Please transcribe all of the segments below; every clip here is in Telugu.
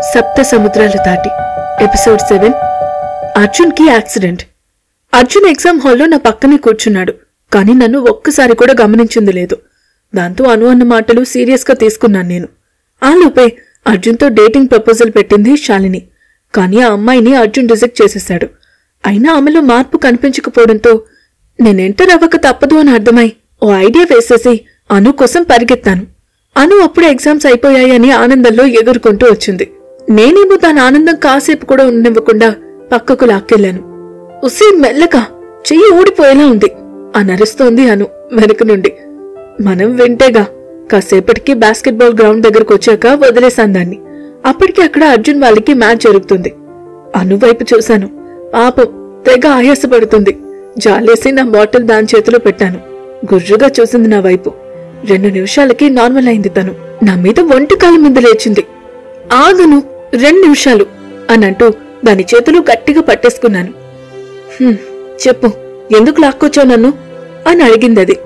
సప్త సముద్రాలు దాటి ఎపిసోడ్ 7 అర్జున్కి యాక్సిడెంట్. అర్జున్ ఎగ్జామ్ హాల్లో నా పక్కనే కూర్చున్నాడు. కానీ నన్ను ఒక్కసారి కూడా గమనించింది లేదు. దాంతో అన్న మాటలు సీరియస్గా తీసుకున్నాను నేను. ఆలోపే అర్జున్తో డేటింగ్ ప్రపోజల్ పెట్టింది శాలిని. కానీ ఆ అమ్మాయిని అర్జున్ రిజెక్ట్ చేసేశాడు. అయినా ఆమెలో మార్పు కనిపించకపోవడంతో నేను ఎంటర్ అవ్వక తప్పదు అని అర్థమై ఓ ఐడియా వేసేసి అను కోసం పరిగెత్తాను. అను అప్పుడే ఎగ్జామ్స్ అయిపోయాయని ఆనందంలో ఎగురుకుంటూ వచ్చింది. నేనేమో దాని ఆనందం కాసేపు కూడా ఉండనివ్వకుండా పక్కకు లాక్కెళ్లాను. ఉసి మెల్లగా చెయ్యి ఊడిపోయేలా ఉంది అని అరుస్తోంది అను వెనుక నుండి. మనం వింటేగా. కాసేపటికి బాస్కెట్బాల్ గ్రౌండ్ దగ్గరకు వచ్చాక వదిలేశాను దాన్ని. అప్పటికి అక్కడ అర్జున్ వాళ్ళకి మ్యాచ్ జరుగుతుంది. అను వైపు చూశాను. పాపం తెగ ఆయాసపడుతుంది. జాలేసి నా బాటిల్ దాని చేతిలో పెట్టాను. గుర్రుగా చూసింది నా వైపు. 2 నిమిషాలకి నార్మల్ అయింది తను. నా మీద ఒంటికాలు మీద లేచింది. ఆగను 2 నిమిషాలు అనంటూ దాని చేతులు గట్టిగా పట్టేసుకున్నాను. చెప్పు, ఎందుకు లాక్కొచ్చావు నన్ను అని అడిగింది అది.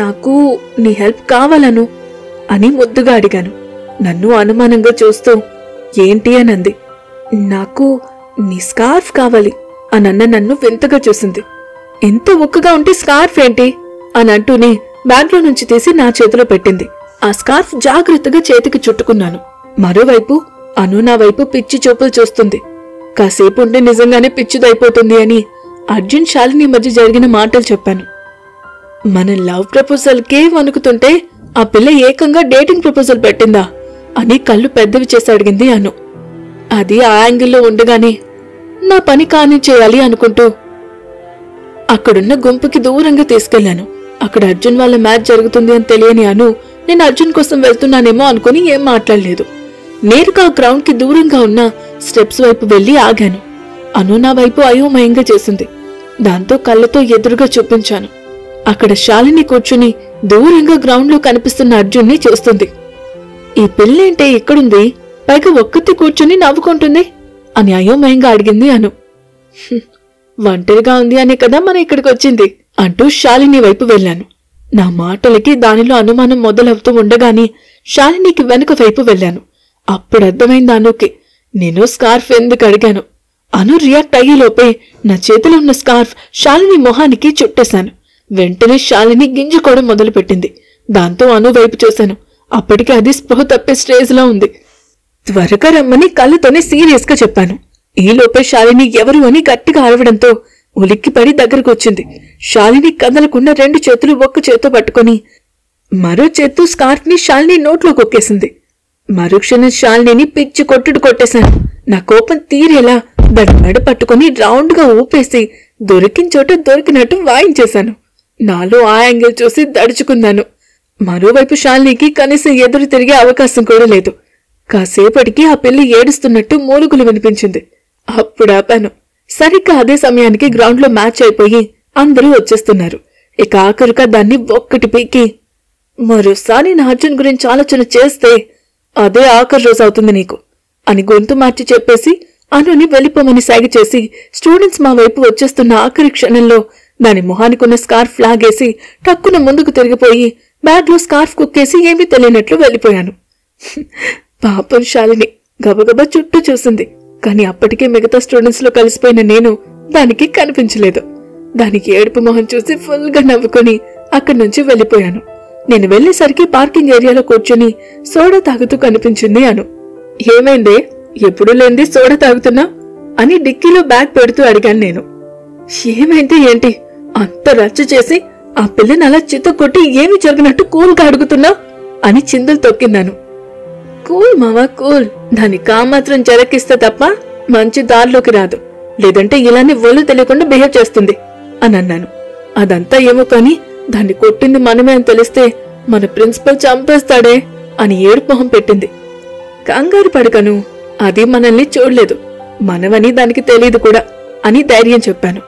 నాకు నీ హెల్ప్ కావాలను అని ముద్దుగా అడిగాను. నన్ను అనుమానంగా చూస్తూ ఏంటి అనంది. నాకు నీ స్కార్ఫ్ కావాలి అనన్న నన్ను వింతగా చూసింది. ఎంత ఉక్కగా ఉంటే స్కార్ఫ్ ఏంటి అని అంటూనే బ్యాగ్లో నుంచి తీసి నా చేతిలో పెట్టింది. ఆ స్కార్ఫ్ జాగ్రత్తగా చేతికి చుట్టుకున్నాను. మరోవైపు అను నా వైపు పిచ్చి చూపులు చూస్తుంది. కాసేపు ఉంటే నిజంగానే పిచ్చిదైపోతుంది అని అర్జున్ శాలిని మధ్య జరిగిన మాటలు చెప్పాను. మన లవ్ ప్రపోజల్కే వణుకుతుంటే ఆ పిల్ల ఏకంగా డేటింగ్ ప్రపోజల్ పెట్టిందా అని కళ్ళు పెద్దవి చేసి అడిగింది అను. అది ఆ యాంగిల్లో ఉండగానే నా పని కాని చేయాలి అనుకుంటూ అక్కడున్న గుంపుకి దూరంగా తీసుకెళ్లాను. అక్కడ అర్జున్ వాళ్ళ మ్యాచ్ జరుగుతుంది అని తెలియని అను నేను అర్జున్ కోసం వెళ్తున్నానేమో అనుకుని ఏం మాట్లాడలేదు. నేరుగా గ్రౌండ్ కి దూరంగా ఉన్న స్టెప్స్ వైపు వెళ్లి ఆగాను. అను నా వైపు అయోమయంగా చేసింది. దాంతో కళ్ళతో ఎదురుగా చూపించాను. అక్కడ శాలిని కూర్చుని దూరంగా గ్రౌండ్ లో కనిపిస్తున్న అర్జున్ని చూస్తుంది. ఈ పిల్లేంటే ఇక్కడుంది, పైగా ఒక్కతి కూర్చుని నవ్వుకుంటుంది అని అయోమయంగా అడిగింది అను. ఒంటరిగా ఉంది అనే కదా మన ఇక్కడికి వచ్చింది అంటూ శాలిని వైపు వెళ్లాను. నా మాటలకి దానిలో అనుమానం మొదలవుతూ ఉండగానే శాలినికి వెనుక వైపు వెళ్లాను. అప్పుడు అర్థమైంది అనుకి నేను స్కార్ఫ్ ఎందుకు అడిగాను. అను రియాక్ట్ అయ్యేలోపే నా చేతిలో ఉన్న స్కార్ఫ్ శాలిని మొహానికి చుట్టేశాను. వెంటనే శాలిని గింజుకోవడం మొదలుపెట్టింది. దాంతో అను వైపు చూశాను. అప్పటికి అది స్పృహ తప్పే స్టేజ్ లో ఉంది. త్వరగా రమ్మని కళ్ళతోనే సీరియస్ గా చెప్పాను. ఈలోపే శాలిని ఎవరు అని గట్టిగా అరవడంతో ఉలిక్కిపడి దగ్గరకు వచ్చింది. శాలిని కదలకుండా 2 చేతులు ఒక్క చేత్తో పట్టుకుని మరో చేత్తో స్కార్ఫ్ ని శాలిని నోట్లో కొక్కేసింది. మరుక్షణం శాలిని పిచ్చి కొట్టుడు కొట్టేశాను. నా కోపం తీరేలా దాని మెడ పట్టుకుని రౌండ్ గా ఊపేసి దొరికిన చోట దొరికినట్టు వాయించేశాను. నాలో ఆ యాంగిల్ చూసి దడుచుకున్నాను. మరోవైపు శాలినికి కనీసం ఎదురు తిరిగే అవకాశం కూడా లేదు. కాసేపటికి ఆ పిల్లి ఏడుస్తున్నట్టు మూలుగులు వినిపించింది. అప్పుడు ఆపాను. సరిగ్గా అదే సమయానికి గ్రౌండ్ లో మ్యాచ్ అయిపోయి అందరూ వచ్చేస్తున్నారు. ఇక ఆఖరుగా దాన్ని ఒక్కటి పీకి మరోసారి నా అర్జున్ గురించి ఆలోచన చేస్తే అదే ఆఖరి రోజు అవుతుంది నీకు అని గొంతు మార్చి చెప్పేసి అనుని వెళ్ళిపోమని సైగ చేసి స్టూడెంట్స్ మా వైపు వచ్చేస్తున్న ఆఖరి క్షణంలో దాని మొహానికున్న స్కార్ఫ్ లాగేసి టక్కున ముందుకు తిరిగిపోయి బ్యాగ్ లో స్కార్ఫ్ కుక్కేసి ఏమీ తెలియనట్లు వెళ్ళిపోయాను. పాపం శాలిని గబగబా చుట్టూ చూసింది. కాని అప్పటికే మిగతా స్టూడెంట్స్ లో కలిసిపోయిన నేను దానికి కనిపించలేదు. దానికి ఏడుపు మొహం చూసి ఫుల్ గా నవ్వుకొని అక్కడి నుంచి వెళ్ళిపోయాను. నేను వెళ్లేసరికి పార్కింగ్ ఏరియాలో కూర్చుని సోడా తాగుతూ కనిపించింది అను. ఏమైందే, ఎప్పుడు లేంది సోడా తాగుతున్నా అని డిక్కీలో బ్యాగ్ పెడుతూ అడిగాను నేను. ఏమైంది ఏంటి, అంత రచ్చ చేసి ఆ పిల్లని అలా చిత్త కొట్టి ఏమి జరిగినట్టు కూల్గా అడుగుతున్నా అని చిందులు తొక్కిందాను. కూల్ మావా కూల్, దాన్ని కామాత్రం జరకిస్తే తప్ప మంచి దారిలోకి రాదు, లేదంటే ఇలానే ఒళ్ళు తెలియకుండా బిహేవ్ చేస్తుంది అని అన్నాను. అదంతా ఏమో కాని దాన్ని కొట్టింది మనమే అని తెలిస్తే మన ప్రిన్సిపల్ చంపేస్తాడే అని ఏడుపు మొహం పెట్టింది. కంగారు పడకను, అది మనల్ని చూడలేదు, మనమని దానికి తెలీదు కూడా అని ధైర్యం చెప్పాను.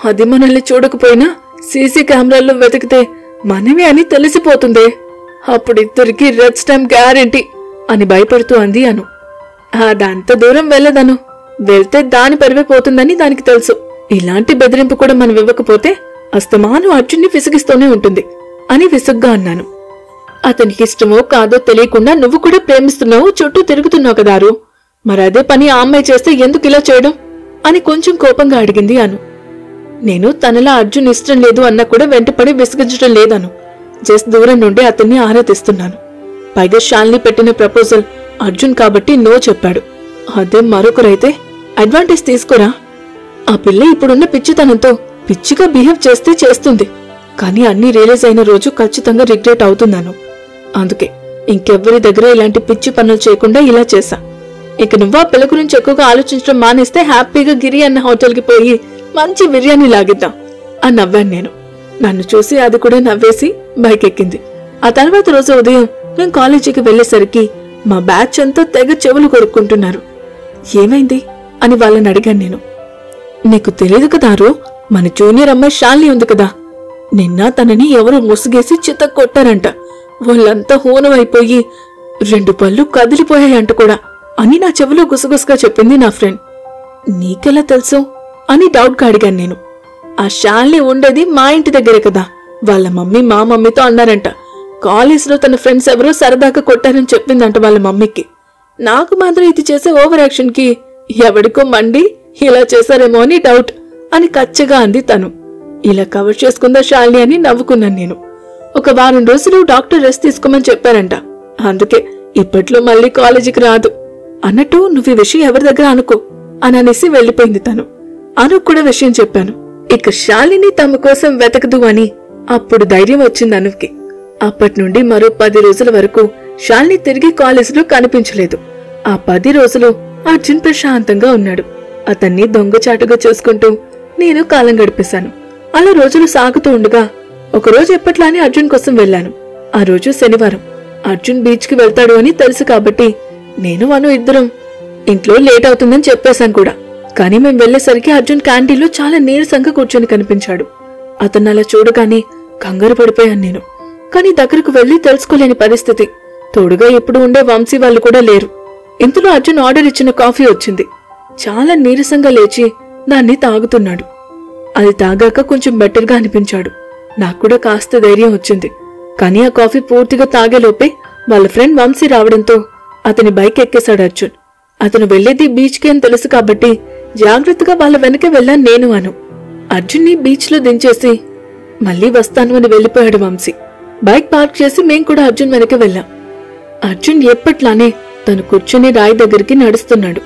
అది మనల్ని చూడకపోయినా సీసీ కెమెరాల్లో వెతికితే మనమే అని తెలిసిపోతుందే, అప్పుడు ఇద్దరికి రెడ్ స్టాంప్ గ్యారెంటీ అని భయపడుతూ అంది అను. అదంత దూరం వెళ్ళదను, వెళ్తే దాని పరివైపోతుందని దానికి తెలుసు. ఇలాంటి బెదిరింపు కూడా మనం ఇవ్వకపోతే అస్తమాను అర్జున్ని విసిగిస్తూనే ఉంటుంది అని విసుగ్గా అన్నాను. అతనికి ఇష్టమో కాదో తెలియకుండా నువ్వు కూడా ప్రేమిస్తున్నావు, చుట్టూ తిరుగుతున్నావు కదారు. మరదే పని ఆ అమ్మాయి చేస్తే ఎందుకు ఇలా చేయడం అని కొంచెం కోపంగా అడిగింది అను. నేను తనలా అర్జున్ ఇష్టం లేదు అన్నా కూడా వెంటపడి విసిగించడం లేదను. జస్ట్ దూరం నుండి అతన్ని ఆరాధిస్తున్నాను. పైగా శాలిని పెట్టిన ప్రపోజల్ అర్జున్ కాబట్టి నో చెప్పాడు. అదే మరొకరైతే అడ్వాంటేజ్ తీసుకోరా. ఆ పిల్ల ఇప్పుడున్న పిచ్చితనంతో పిచ్చిగా బిహేవ్ చేస్తే చేస్తుంది, కానీ అన్ని రియలైజ్ అయిన రోజు ఖచ్చితంగా రిగ్రెట్ అవుతున్నాను. అందుకే ఇంకెవ్వరి దగ్గర ఇలాంటి పిచ్చి పనులు చేయకుండా ఇలా చేశా. ఇక నువ్వు ఆ పిల్ల గురించి ఎక్కువగా ఆలోచించడం మానేస్తే హ్యాపీగా గిరి అన్న హోటల్కి పోయి మంచి బిర్యానీ లాగిద్దాం అని నవ్వాను నేను. నన్ను చూసి అది కూడా నవ్వేసి బైక్ ఎక్కింది. ఆ తర్వాత రోజు ఉదయం నేను కాలేజీకి వెళ్లేసరికి మా బ్యాచ్ అంతా తెగ చెవులు కొరుక్కుంటున్నారు. ఏమైంది అని వాళ్ళని అడిగాను నేను. నీకు తెలియదు కదారు, మన జూనియర్ అమ్మాయి శాలిని ఉంది కదా, నిన్న తనని ఎవరో ముసుగేసి చిత్త కొట్టారంట. వాళ్ళంతా హూనమైపోయి 2 పళ్ళు కదిలిపోయాయంట కూడా అని నా చెవిలో గుసగుసగా చెప్పింది నా ఫ్రెండ్. నీకెలా తెలుసు అని డౌట్గా అడిగాను నేను. ఆ శాలిని ఉండేది మా ఇంటి దగ్గరే కదా, వాళ్ళ మమ్మీ మా మమ్మీతో అన్నారంట. కాలేజ్లో తన ఫ్రెండ్స్ ఎవరో సరదాగా కొట్టారని చెప్పిందంట వాళ్ళ మమ్మీకి. నాకు మాత్రం ఇది చేసే ఓవర్ యాక్షన్ కి ఎవడికో మండి ఇలా చేశారేమో అని డౌట్ అని కచ్చగా అంది తను. ఇలా కవర్ చేసుకుందా శాలిని అని నవ్వుకున్నాను నేను. ఒక వారం రోజులు డాక్టర్ రెస్ట్ తీసుకోమని చెప్పారంట, అందుకే ఇప్పట్లో మళ్ళీ కాలేజీకి రాదు అన్నట్టు. నువ్వు ఈ విషయం ఎవరి దగ్గర అనుకో అని అనేసి వెళ్లిపోయింది తను. అను కూడా విషయం చెప్పాను. ఇక శాలిని తమ కోసం వెతకదు అని అప్పుడు ధైర్యం వచ్చింది అనుకి. అప్పటి నుండి మరో 10 రోజుల వరకు శాలిని తిరిగి కాలేజీలో కనిపించలేదు. ఆ 10 రోజులు అర్జున్ ప్రశాంతంగా ఉన్నాడు. అతన్ని దొంగచాటుగా చూసుకుంటూ నేను కాలం గడిపేశాను. అలా రోజులు సాగుతూ ఉండగా ఒకరోజు ఎప్పట్లానే అర్జున్ కోసం వెళ్లాను. ఆ రోజు శనివారం. అర్జున్ బీచ్ కి వెళ్తాడు అని తెలుసు కాబట్టి నేను అను ఇద్దరం ఇంట్లో లేట్ అవుతుందని చెప్పేశాను కూడా. కానీ మేం వెళ్లేసరికి అర్జున్ క్యాంటీన్లో చాలా నీరసంగా కూర్చొని కనిపించాడు. అతన్ని అలా చూడగానే కంగారు పడిపోయాను నేను. కానీ దగ్గరకు వెళ్లి తెలుసుకోలేని పరిస్థితి. తోడుగా ఎప్పుడు ఉండే వంశీ వాళ్ళు కూడా లేరు. ఇంతలో అర్జున్ ఆర్డర్ ఇచ్చిన కాఫీ వచ్చింది. చాలా నీరసంగా లేచి దాన్ని తాగుతున్నాడు. అది తాగాక కొంచెం బెటర్గా అనిపించాడు. నాకు కూడా కాస్త ధైర్యం వచ్చింది. కానీ ఆ కాఫీ పూర్తిగా తాగేలోపే వాళ్ళ ఫ్రెండ్ వంశీ రావడంతో అతని బైక్ ఎక్కేశాడు అర్జున్. అతను వెళ్లేది బీచ్కి అని తెలుసు కాబట్టి జాగ్రత్తగా వాళ్ళ వెనకే వెళ్ళాను నేను అను. అర్జున్ని బీచ్ లో దించేసి మళ్లీ వస్తాను అని వెళ్లిపోయాడు వంశీ. బైక్ పార్క్ చేసి మేం కూడా అర్జున్ వెనక వెళ్ళాం. అర్జున్ ఎప్పట్లానే తను కూర్చుని రాయి దగ్గరికి నడుస్తున్నాడు.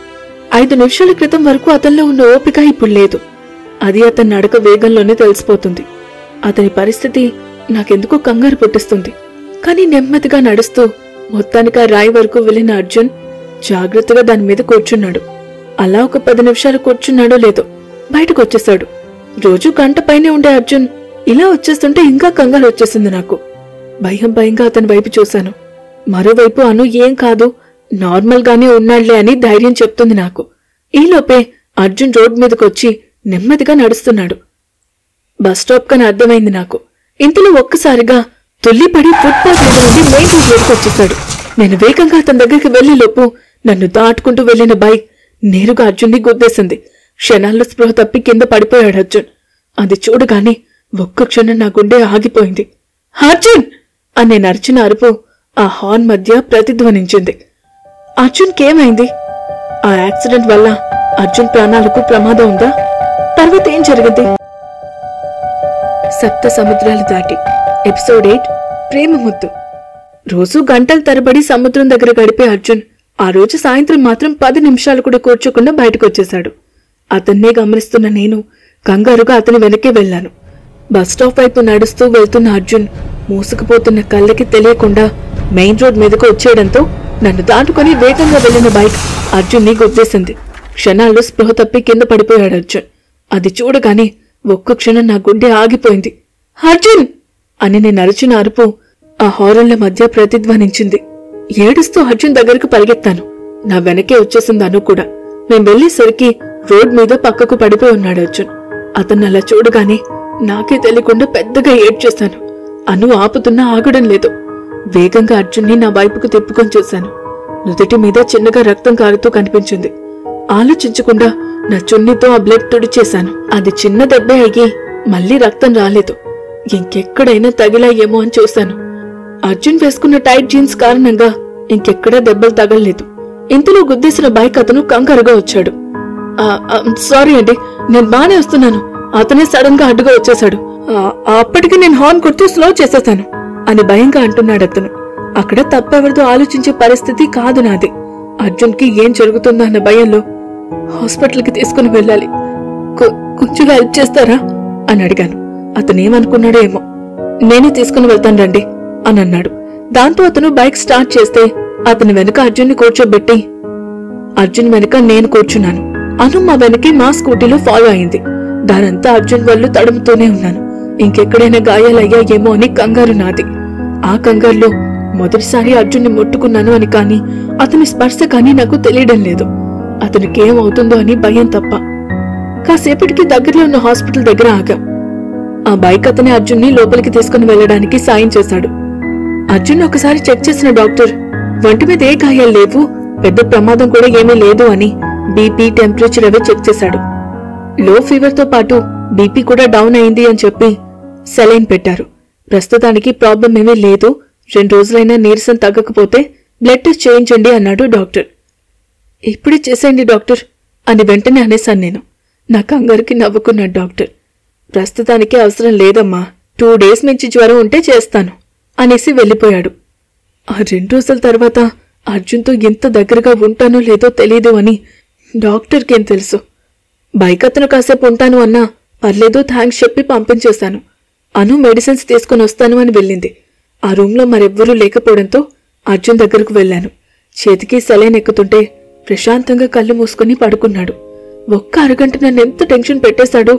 5 నిమిషాల క్రితం వరకు అతనిలో ఉన్న ఓపిక ఇప్పుడు లేదు. అది అతని నడక వేగంలోనే తెలిసిపోతుంది. అతని పరిస్థితి నాకెందుకో కంగారు పుట్టిస్తుంది. కానీ నెమ్మదిగా నడుస్తూ మొత్తానికి ఆ రాయి వరకు వెళ్లిన అర్జున్ జాగ్రత్తగా దాని మీద కూర్చున్నాడు. అలా ఒక 10 నిమిషాలు కూర్చున్నాడో లేదో బయటకు వచ్చేశాడు. రోజు గంట పైనే ఉండే అర్జున్ ఇలా వచ్చేస్తుంటే ఇంకా కంగారు వచ్చేసింది నాకు. భయంగా అతని వైపు చూశాను. మరోవైపు అను ఏం కాదు, నార్మల్ గానే ఉన్నాళ్లే అని ధైర్యం చెప్తుంది నాకు. ఈలోపే అర్జున్ రోడ్ మీదకొచ్చి నెమ్మదిగా నడుస్తున్నాడు. బస్ స్టాప్ కని అర్థమైంది నాకు. ఇంతలో ఒక్కసారిగా తుల్లిపడి ఫుట్పాత్ మీద నుండి మెయిన్ రోడ్ మీదకి వచ్చేశాడు. నేను వేగంగా అతని దగ్గరికి వెళ్లేలోపు నన్ను దాటుకుంటూ వెళ్లిన బైక్ నేరుగా అర్జున్ని గుద్దేసింది. క్షణాల్లో స్పృహ తప్పి కింద పడిపోయాడు అర్జున్. అది చూడగానే ఒక్క క్షణం నా గుండె ఆగిపోయింది. అర్జున్ అని నేను అరిచిన అరుపు ఆ హార్న్ మధ్య ప్రతిధ్వనించింది. అర్జున్ కేమైంది? ఆ యాక్సిడెంట్ వల్ల అర్జున్ ప్రాణాలకు ప్రమాదం ఉందా? తర్వాత ఏం జరిగింది? 7 సముద్రాలు దాటి ఎపిసోడ్ 8 ప్రేమ ముద్దు. రోజు గంటల తరబడి సముద్రం దగ్గర గడిపే అర్జున్ ఆ రోజు సాయంత్రం మాత్రం 10 నిమిషాలు కూడా కూర్చోకుండా బయటకొచ్చేశాడు. అతన్నే గమనిస్తున్న నేను కంగారుగా అతని వెనకే వెళ్లాను. బస్ స్టాప్ వైపు నడుస్తూ వెళ్తున్న అర్జున్ మూసుకుపోతున్న కళ్ళకి తెలియకుండా మెయిన్ రోడ్ మీదకు వచ్చేయడంతో నన్ను దాటుకుని వేగంగా వెళ్లిన బైక్ అర్జున్ని గుద్దేసింది. క్షణాల్లో స్పృహ తప్పి కింద పడిపోయాడు అర్జున్. అది చూడగానే ఒక్క క్షణం నా గుండె ఆగిపోయింది. అర్జున్ అని నేను అరిచిన అరుపు ఆ హారన్ల మధ్య ప్రతిధ్వనించింది. ఏడుస్తూ అర్జున్ దగ్గరకు పరిగెత్తాను. నా వెనకే వచ్చేసింది అను కూడా. మేం వెళ్లేసరికి రోడ్ మీద పక్కకు పడిపోయి ఉన్నాడు అర్జున్. అతన్ని అలా చూడగానే నాకే తెలియకుండా పెద్దగా ఏడ్చేశాను. అను ఆపుతున్నా ఆగడం లేదు. వేగంగా అర్జున్ని నా వైపుకు తిప్పుకొని చూశాను. నుదుటి మీద చిన్నగా రక్తం కారుతూ కనిపించింది. ఆలోచించకుండా నా చున్నీతో ఆ బ్లడ్ తుడిచేశాను. అది చిన్న దెబ్బే అయ్యి మళ్లీ రక్తం రాలేదు. ఇంకెక్కడైనా తగిలాయేమో అని చూశాను. అర్జున్ వేసుకున్న టైట్ జీన్స్ కారణంగా ఇంకెక్కడా దెబ్బలు తగలలేదు. ఇంతలో గుద్దేసిన బైక్ అతను కంగారుగా వచ్చాడు. సారీ అండి, నేను బానే వస్తున్నాను, అతనే సడన్ గా అడ్డుగా వచ్చేశాడు. అప్పటికి నేను హార్న్ కొడుతూ స్లో చేసేశాను అని భయంగా అంటున్నాడు అతను. అక్కడ తప్పెవరిదో ఆలోచించే పరిస్థితి కాదు నాది. అర్జున్ కి ఏం జరుగుతుందో అన్న భయంలో హాస్పిటల్ కి తీసుకుని వెళ్ళాలి, కొంచెం హెల్ప్ చేస్తారా అని అడిగాను. అతనేమనుకున్నాడో ఏమో. నేనే తీసుకుని వెళ్తాను రండి అని అన్నాడు. దాంతో అతను బైక్ స్టార్ట్ చేస్తే అతని వెనుక అర్జున్ని కూర్చోబెట్టి అర్జున్ వెనుక నేను కూర్చున్నాను. అను మా వెనక్కి మా స్కూటీలో ఫాలో అయింది. దానంతా అర్జున్ వాళ్ళు తడుముతూనే ఉన్నాను. ఇంకెక్కడైనా గాయాలయ్యాయేమో అని కంగారు నాది. ఆ కంగారులో మొదటిసారి అర్జున్ని ముట్టుకున్నాను అని కానీ అతని స్పర్శ కానీ నాకు తెలియడం లేదు. అతనికేమవుతుందో అని భయం తప్ప. కాసేపటికి దగ్గరలో ఉన్న హాస్పిటల్ దగ్గర ఆగాం. ఆ బైక్ అతని అర్జున్ని లోపలికి తీసుకుని వెళ్లడానికి సాయం చేశాడు. అర్జున్ ఒకసారి చెక్ చేసిన డాక్టర్ వంటి మీద ఏ గాయాలు లేవు, పెద్ద ప్రమాదం కూడా ఏమీ లేదు అని బీపీ, టెంపరేచర్ అవి చెక్ చేశాడు. లో ఫీవర్ తో పాటు బీపీ కూడా డౌన్ అయింది అని చెప్పి సెలైన్ పెట్టారు. ప్రస్తుతానికి ప్రాబ్లం ఏమీ లేదు, 2 రోజులైనా నీరసం తగ్గకపోతే బ్లడ్ టెస్ట్ చేయించండి అన్నాడు డాక్టర్. ఇప్పుడే చేసేయండి డాక్టర్ అని వెంటనే అనేశాను నేను. నా కంగారుకి నవ్వుకున్నాడు డాక్టర్. ప్రస్తుతానికి అవసరం లేదమ్మా, 2 డేస్ నుంచి జ్వరం ఉంటే చేస్తాను అనేసి వెళ్ళిపోయాడు. ఆ 2 రోజుల తర్వాత అర్జున్తో ఎంత దగ్గరగా ఉంటానో లేదో తెలీదు అని డాక్టర్కేం తెలుసు. బైక్ అతను కాసేపు ఉంటాను అన్నా పర్లేదు థ్యాంక్స్ చెప్పి పంపించేశాను. అను మెడిసిన్స్ తీసుకుని వస్తాను అని వెళ్ళింది. ఆ రూంలో మరెవ్వరూ లేకపోవడంతో అర్జున్ దగ్గరకు వెళ్లాను. చేతికి సెలైన్ ఎక్కుతుంటే ప్రశాంతంగా కళ్ళు మూసుకుని పడుకున్నాడు. ఒక్క అరగంట నన్నెంత టెన్షన్ పెట్టేశాడో.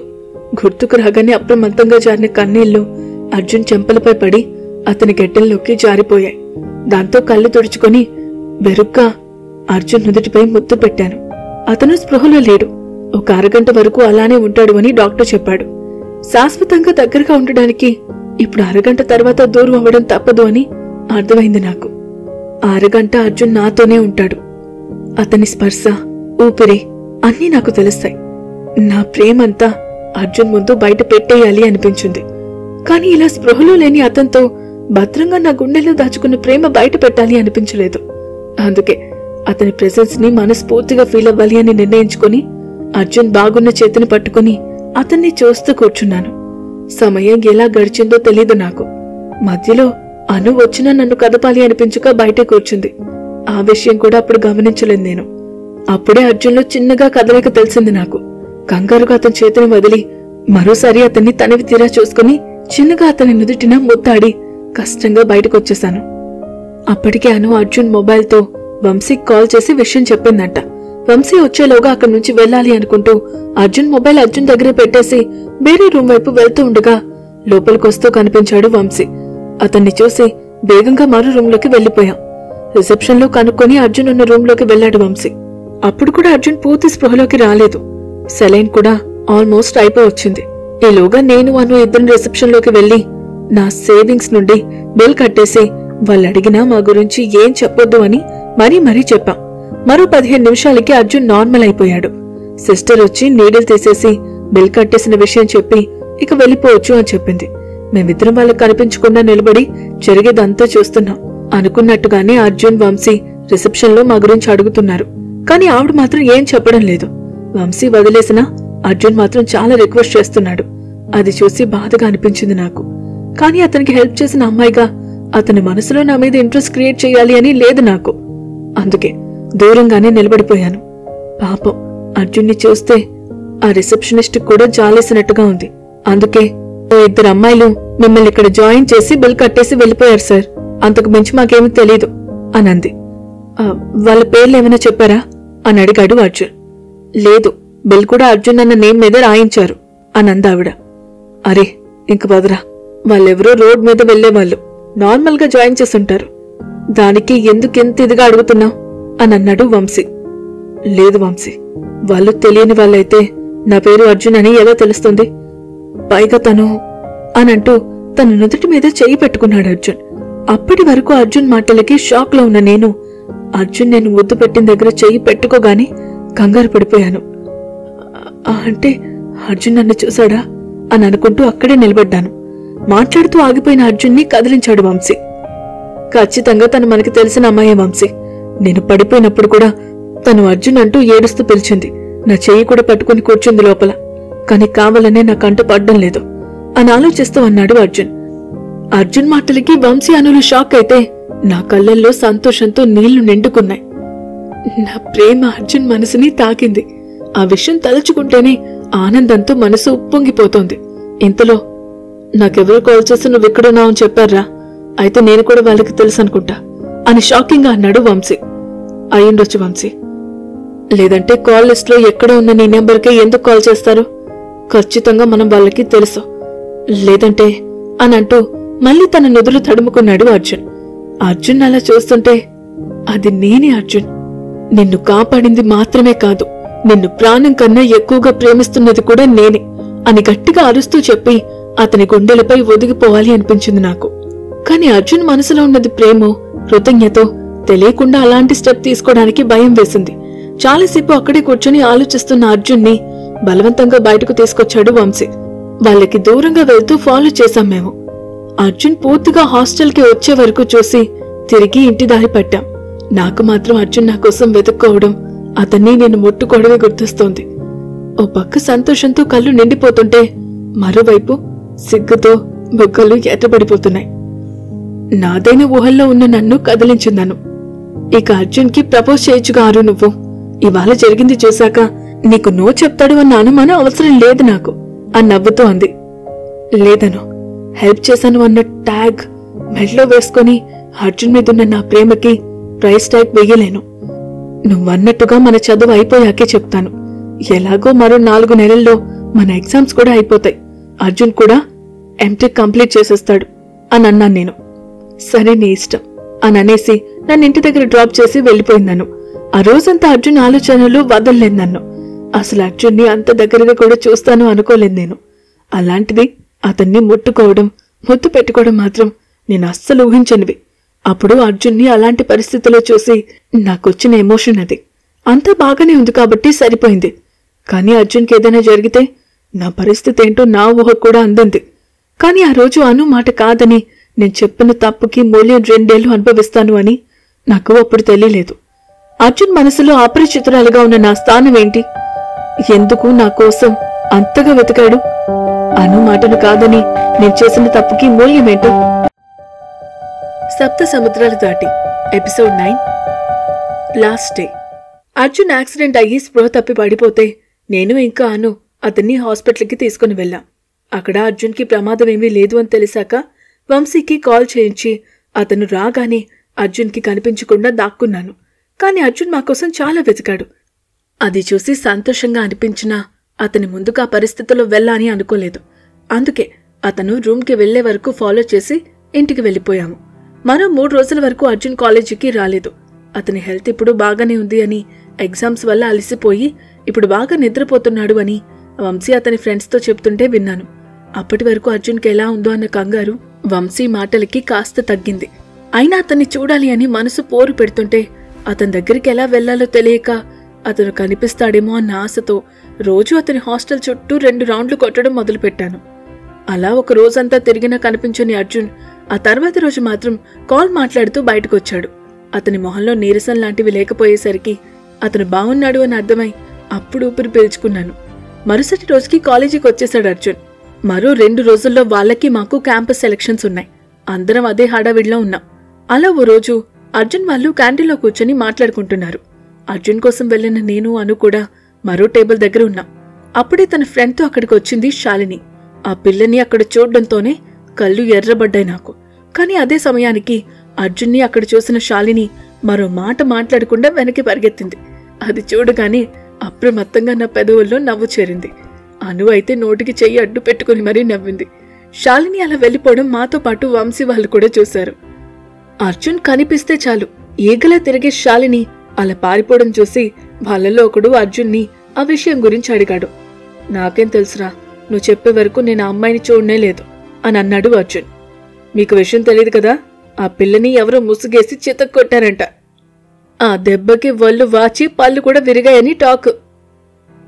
గుర్తుకు రాగానే అప్రమత్తంగా జారిన కన్నీళ్లు అర్జున్ చెంపలపై పడి అతని గెడ్డల్లోకి జారిపోయాయి. దాంతో కళ్ళు తుడుచుకొని బెరుగ్గా అర్జున్ నుదుటిపై ముద్దు పెట్టాను. అతను స్పృహలో లేడు. ఒక అరగంట వరకు అలానే ఉంటాడు అని డాక్టర్ చెప్పాడు. శాశ్వతంగా దగ్గరగా ఉండడానికి ఇప్పుడు అరగంట తర్వాత దూరం అవ్వడం తప్పదు అని అర్థమైంది నాకు. ఆ అరగంట అర్జున్ నాతోనే ఉంటాడు. అతని స్పర్శ, ఊపిరి అన్నీ నాకు తెలుస్తాయి. నా ప్రేమంతా అర్జున్ ముందు బయట పెట్టేయాలి అనిపించింది. కాని ఇలా స్పృహలో లేని అతనితో భద్రంగా నా గుండెల్లో దాచుకున్న ప్రేమ బయట పెట్టాలి అనిపించలేదు. అందుకే అతని ప్రెసెన్స్ ని మనస్ఫూర్తిగా ఫీల్ అవ్వాలి అని నిర్ణయించుకుని అర్జున్ బాగున్న చేతిని పట్టుకుని అతన్ని చూస్తూ కూర్చున్నాను. సమయం ఎలా గడిచిందో తెలీదు నాకు. మధ్యలో అను వచ్చినా నన్ను కదపాలి అనిపించక బయటే కూర్చుంది. ఆ విషయం కూడా అప్పుడు గమనించలేదు నేను. అప్పుడే అర్జున్లో చిన్నగా కదలిక తెలిసింది నాకు. కంగారుగా అతని చేతిని వదిలి మరోసారి అతన్ని తనివి తీరా చూసుకుని చిన్నగా అతని నుదుటిన ముద్దాడి కష్టంగా బయటకొచ్చేశాను. అప్పటికే అను అర్జున్ మొబైల్తో వంశీకి కాల్ చేసి విషయం చెప్పిందంట. వంశీ వచ్చేలోగా అక్కడి నుంచి వెళ్లాలి అనుకుంటూ అర్జున్ మొబైల్ అర్జున్ దగ్గర పెట్టేసి వేరే రూమ్ వైపు వెళ్తూ ఉండగా లోపలికొస్తూ కనిపించాడు వంశీ. అతన్ని చూసి వేగంగా మరో రూంలోకి వెళ్లిపోయాం. రిసెప్షన్ లో కనుక్కొని అర్జున్ ఉన్న రూమ్ లోకి వెళ్లాడు వంశీ. అప్పుడు కూడా అర్జున్ పూర్తి స్పృహలోకి రాలేదు. సెలైన్ కూడా ఆల్మోస్ట్ అయిపోవచ్చింది. ఈలోగా నేను అను ఇద్దరు రిసెప్షన్ లోకి వెళ్లి నా సేవింగ్స్ నుండి బిల్ కట్టేసి వాళ్ళడిగినా మా గురించి ఏం చెప్పొద్దు అని మరీ చెప్పాం. మరో 15 నిమిషాలకి అర్జున్ నార్మల్ అయిపోయాడు. సిస్టర్ వచ్చి నీడిల్ తీసేసి బిల్ కట్టేసిన విషయం చెప్పి ఇక వెళ్ళిపోవచ్చు అని చెప్పింది. మేమిద్దరం వాళ్ళకి కనిపించకుండా నిలబడి జరిగేదంతా చూస్తున్నాం. అనుకున్నట్టుగానే అర్జున్, వంశీ రిసెప్షన్ లో మా గురించి అడుగుతున్నారు. కానీ ఆవిడ మాత్రం ఏం చెప్పడం లేదు. వంశీ వదిలేసినా అర్జున్ మాత్రం చాలా రిక్వెస్ట్ చేస్తున్నాడు. అది చూసి బాధగా అనిపించింది నాకు. కానీ అతనికి హెల్ప్ చేసిన అమ్మాయిగా అతని మనసులో నా మీద ఇంట్రెస్ట్ క్రియేట్ చేయాలి అని లేదు నాకు. అందుకే దూరంగానే నిలబడిపోయాను. పాపం అర్జున్ని చూస్తే ఆ రిసెప్షనిస్ట్ కూడా జాలేసినట్టుగా ఉంది. అందుకే ఓ 2 అమ్మాయిలు మిమ్మల్ని ఇక్కడ జాయిన్ చేసి బిల్ కట్టేసి వెళ్ళిపోయారు సార్, అంతకు మించి మాకేమీ తెలీదు అనంది. వాళ్ళ పేర్లు ఏమైనా చెప్పారా అని అడిగాడు అర్జున్. లేదు, బిల్ కూడా అర్జున్ అన్న నేమ్ మీద రాయించారు అనందావిడ. అరే ఇంక వదరా, వాళ్ళెవరో రోడ్ మీద వెళ్లేవాళ్ళు, నార్మల్ గా జాయిన్ చేసుంటారు, దానికి ఎందుకెంత ఇదిగా అడుగుతున్నావు అని అన్నాడు వంశీ. లేదు వంశీ, వాళ్ళు తెలియని వాళ్ళైతే నా పేరు అర్జున్ అని ఎలా తెలుస్తుంది? పైగా తను అనంటూ తన నుదుటి మీద చెయ్యి పెట్టుకున్నాడు అర్జున్. అప్పటి వరకు అర్జున్ మాటలకి షాక్ లో ఉన్న నేను అర్జున్ నేను ముద్దు పెట్టిన దగ్గర చెయ్యి పెట్టుకోగానే కంగారు పడిపోయాను. అంటే అర్జున్ నన్ను చూశాడా అని అనుకుంటూ అక్కడే నిలబడ్డాను. మాట్లాడుతూ ఆగిపోయిన అర్జున్ని కదిలించాడు వంశీ. ఖచ్చితంగా తను మనకి తెలిసిన అమ్మాయే వంశీ. నేను పడిపోయినప్పుడు కూడా తను అర్జున్ అంటూ ఏడుస్తూ పిలిచింది. నా చెయ్యి కూడా పట్టుకుని కూర్చుంది లోపల. కాని కావాలనే నా కంట పడ్డం లేదు అని ఆలోచిస్తూ అన్నాడు అర్జున్. అర్జున్ మాటలకి వంశీ అనులు షాక్ అయితే నా కళ్ళల్లో సంతోషంతో నీళ్లు నిండుకున్నాయి. నా ప్రేమ అర్జున్ మనసుని తాకింది. ఆ విషయం తలుచుకుంటేనే ఆనందంతో మనసు ఉప్పొంగిపోతోంది. ఇంతలో నాకెవరో కాల్ చేసి నువ్వు ఇక్కడున్నావని చెప్పారా, అయితే నేను కూడా వాళ్ళకి తెలుసు అనుకుంటా అని షాకింగ్ గా అన్నాడు వంశీ. అయ్యుండొచ్చు వంశీ, లేదంటే కాల్ లిస్ట్ లో ఎక్కడ ఉన్న నీ నెంబర్కే ఎందుకు కాల్ చేస్తారు? ఖచ్చితంగా మనం వాళ్ళకి తెలుసు, లేదంటే అని అంటూ మళ్ళీ తన నుదురు తడుముకున్నాడు అర్జున్. అర్జున్ అలా చూస్తుంటే అది నేనే అర్జున్. నిన్ను కాపాడింది మాత్రమే కాదు, నిన్ను ప్రాణం కన్నా ఎక్కువగా ప్రేమిస్తున్నది కూడా నేనే అని గట్టిగా అరుస్తూ చెప్పి అతని గుండెలపై ఒదిగిపోవాలి అనిపించింది నాకు. కాని అర్జున్ మనసులో ఉన్నది ప్రేమో కృతజ్ఞతో తెలియకుండా అలాంటి స్టెప్ తీసుకోవడానికి భయం వేసింది. చాలాసేపు అక్కడే కూర్చొని ఆలోచిస్తున్న అర్జున్ని బలవంతంగా బయటకు తీసుకొచ్చాడు వంశీ. వాళ్ళకి దూరంగా వెళ్తూ ఫాలో చేశాం మేము. అర్జున్ పూర్తిగా హాస్టల్ కి వచ్చే వరకు చూసి తిరిగి ఇంటి దారి పట్టాం. నాకు మాత్రం అర్జున్ నా కోసం వెతుక్కోవడం, అతన్ని నేను ముట్టుకోవడమే గుర్తొస్తోంది. ఓ పక్క సంతోషంతో కళ్ళు నిండిపోతుంటే మరోవైపు సిగ్గుతో బొగ్గలు ఎర్రబడిపోతున్నాయి. నాదైన ఊహల్లో ఉన్న నన్ను కదిలించిందను. ఇక అర్జున్ కి ప్రపోజ్ చేయొచ్చుగారు నువ్వు. ఇవాళ జరిగింది చూశాక నీకు నో చెప్తాడు అన్న అనుమానం అవసరం లేదు నాకు అని నవ్వుతూ అంది. లేదను, హెల్ప్ చేశాను అన్న ట్యాగ్ మెడలో వేసుకుని అర్జున్ మీదున్న నా ప్రేమకి ప్రైస్ ట్యాగ్ వెయ్యలేను. నువ్వన్నట్టుగా మన చదువు అయిపోయాకే చెప్తాను. ఎలాగో మరో 4 నెలల్లో మన ఎగ్జామ్స్ కూడా అయిపోతాయి. అర్జున్ కూడా ఎంటెక్ కంప్లీట్ చేసేస్తాడు అని అన్నాను నేను. సరే నీ ఇష్టం అని అనేసి నన్ను ఇంటి దగ్గర డ్రాప్ చేసి వెళ్లిపోయిందను. ఆ రోజంతా అర్జున్ ఆలోచనలు వదలలేదు నన్ను. అసలు అర్జున్ని అంత దగ్గరగా కూడా చూస్తాను అనుకోలేదు నేను. అలాంటిది అతన్ని ముట్టుకోవడం, ముద్దు పెట్టుకోవడం మాత్రం నేను అస్సలు ఊహించనివి. అప్పుడు అర్జున్ని అలాంటి పరిస్థితిలో చూసి నాకొచ్చిన ఎమోషన్ అది. అంతా బాగానే ఉంది కాబట్టి సరిపోయింది. కానీ అర్జున్కి ఏదైనా జరిగితే నా పరిస్థితి ఏంటో నా ఊహ కూడా అందంది. కాని ఆ రోజు అను మాట కాదని, నేను చెప్పిన తప్పుకి మూల్యం 2 ఏళ్లు అనుభవిస్తాను అని నాకు అప్పుడు తెలియలేదు. అర్జున్ మనసులో అపరిచితురాలుగా ఉన్న నా స్థానం ఏంటి? ఎందుకు నా కోసం అంతగా వెతికాడు? అను మాటను కాదని నేను చేసిన తప్పుకి మూల్యమేంటో? 7 సముద్రాలు దాటి episode 9 last day. Arjun accident అయ్యి స్పృహ తప్పి పడిపోతే నేను ఇంకా అను అతన్ని హాస్పిటల్కి తీసుకుని వెళ్ళాం. అక్కడ అర్జున్కి ప్రమాదమేమీ లేదు అని తెలిసాక వంశీకి కాల్ చేయించి అతను రాగానే అర్జున్కి కనిపించకుండా దాక్కున్నాను. కాని అర్జున్ మా కోసం చాలా వెతికాడు. అది చూసి సంతోషంగా అనిపించినా అతని ముందుగా పరిస్థితుల్లో వెళ్ళాలని అనుకోలేదు. అందుకే అతను రూమ్కి వెళ్లే వరకు ఫాలో చేసి ఇంటికి వెళ్ళిపోయాము. మరో 3 రోజుల వరకు అర్జున్ కాలేజీకి రాలేదు. అతని హెల్త్ ఇప్పుడు బాగానే ఉంది అని, ఎగ్జామ్స్ వల్ల అలసిపోయి ఇప్పుడు బాగా నిద్రపోతున్నాడు అని వంశీ అతని ఫ్రెండ్స్తో చెప్తుంటే విన్నాను. అప్పటి వరకు అర్జున్కి ఎలా ఉందో అన్న కంగారు వంశీ మాటలకి కాస్త తగ్గింది. అయినా అతన్ని చూడాలి అని మనసు పోరు పెడుతుంటే అతని దగ్గరికి ఎలా వెళ్లాలో తెలియక అతను కనిపిస్తాడేమో అన్న ఆశతో రోజు అతని హాస్టల్ చుట్టూ 2 రౌండ్లు కొట్టడం మొదలుపెట్టాను. అలా ఒక రోజంతా తిరిగినా కనిపించని అర్జున్ ఆ తర్వాత రోజు మాత్రం కాల్ మాట్లాడుతూ బయటకొచ్చాడు. అతని మొహంలో నీరసం లాంటివి లేకపోయేసరికి అతను బాగున్నాడు అని అర్థమై అప్పుడు ఊపిరి పీల్చుకున్నాను. మరుసటి రోజుకి కాలేజీకి వచ్చేశాడు అర్జున్. మరో 2 రోజుల్లో వాళ్ళకి మాకు క్యాంపస్ సెలక్షన్స్ ఉన్నాయి. అందరం అదే హడావిడిలో ఉన్నాం. అలా ఓ రోజు అర్జున్ వాళ్ళు క్యాంటీన్లో కూర్చొని మాట్లాడుకుంటున్నారు. అర్జున్ కోసం వెళ్లిన నేను అను కూడా మరో టేబుల్ దగ్గర ఉన్నాం. అప్పుడే తన ఫ్రెండ్తో అక్కడికి వచ్చింది శాలిని. ఆ పిల్లని అక్కడ చూడ్డంతోనే కళ్ళు ఎర్రబడ్డాయి నాకు. కాని అదే సమయానికి అర్జున్ని అక్కడ చూసిన శాలిని మరో మాట మాట్లాడకుండా వెనక్కి పరిగెత్తింది. అది చూడగానే అప్రమత్తంగా నా పెదవుల్లో నవ్వు చేరింది. అను అయితే నోటికి చెయ్యి అడ్డు పెట్టుకుని మరీ నవ్వింది. శాలిని అలా వెళ్లిపోవడం మాతో పాటు వంశీ వాళ్ళు కూడా చూశారు. అర్జున్ కనిపిస్తే చాలు ఈగలా తిరిగే శాలిని అలా పారిపోవడం చూసి వాళ్ళలో ఒకడు అర్జున్ని ఆ విషయం గురించి అడిగాడు. నాకేం తెలుసురా, నువ్వు చెప్పే వరకు నేను ఆ అమ్మాయిని చూడనే లేదు అని అన్నాడు అర్జున్. మీకు విషయం తెలియదు కదా, ఆ పిల్లని ఎవరో ముసుగేసి చితక్కొట్టారంట. ఆ దెబ్బకి ఒళ్ళు వాచి పళ్ళు కూడా విరిగాయని టాక్.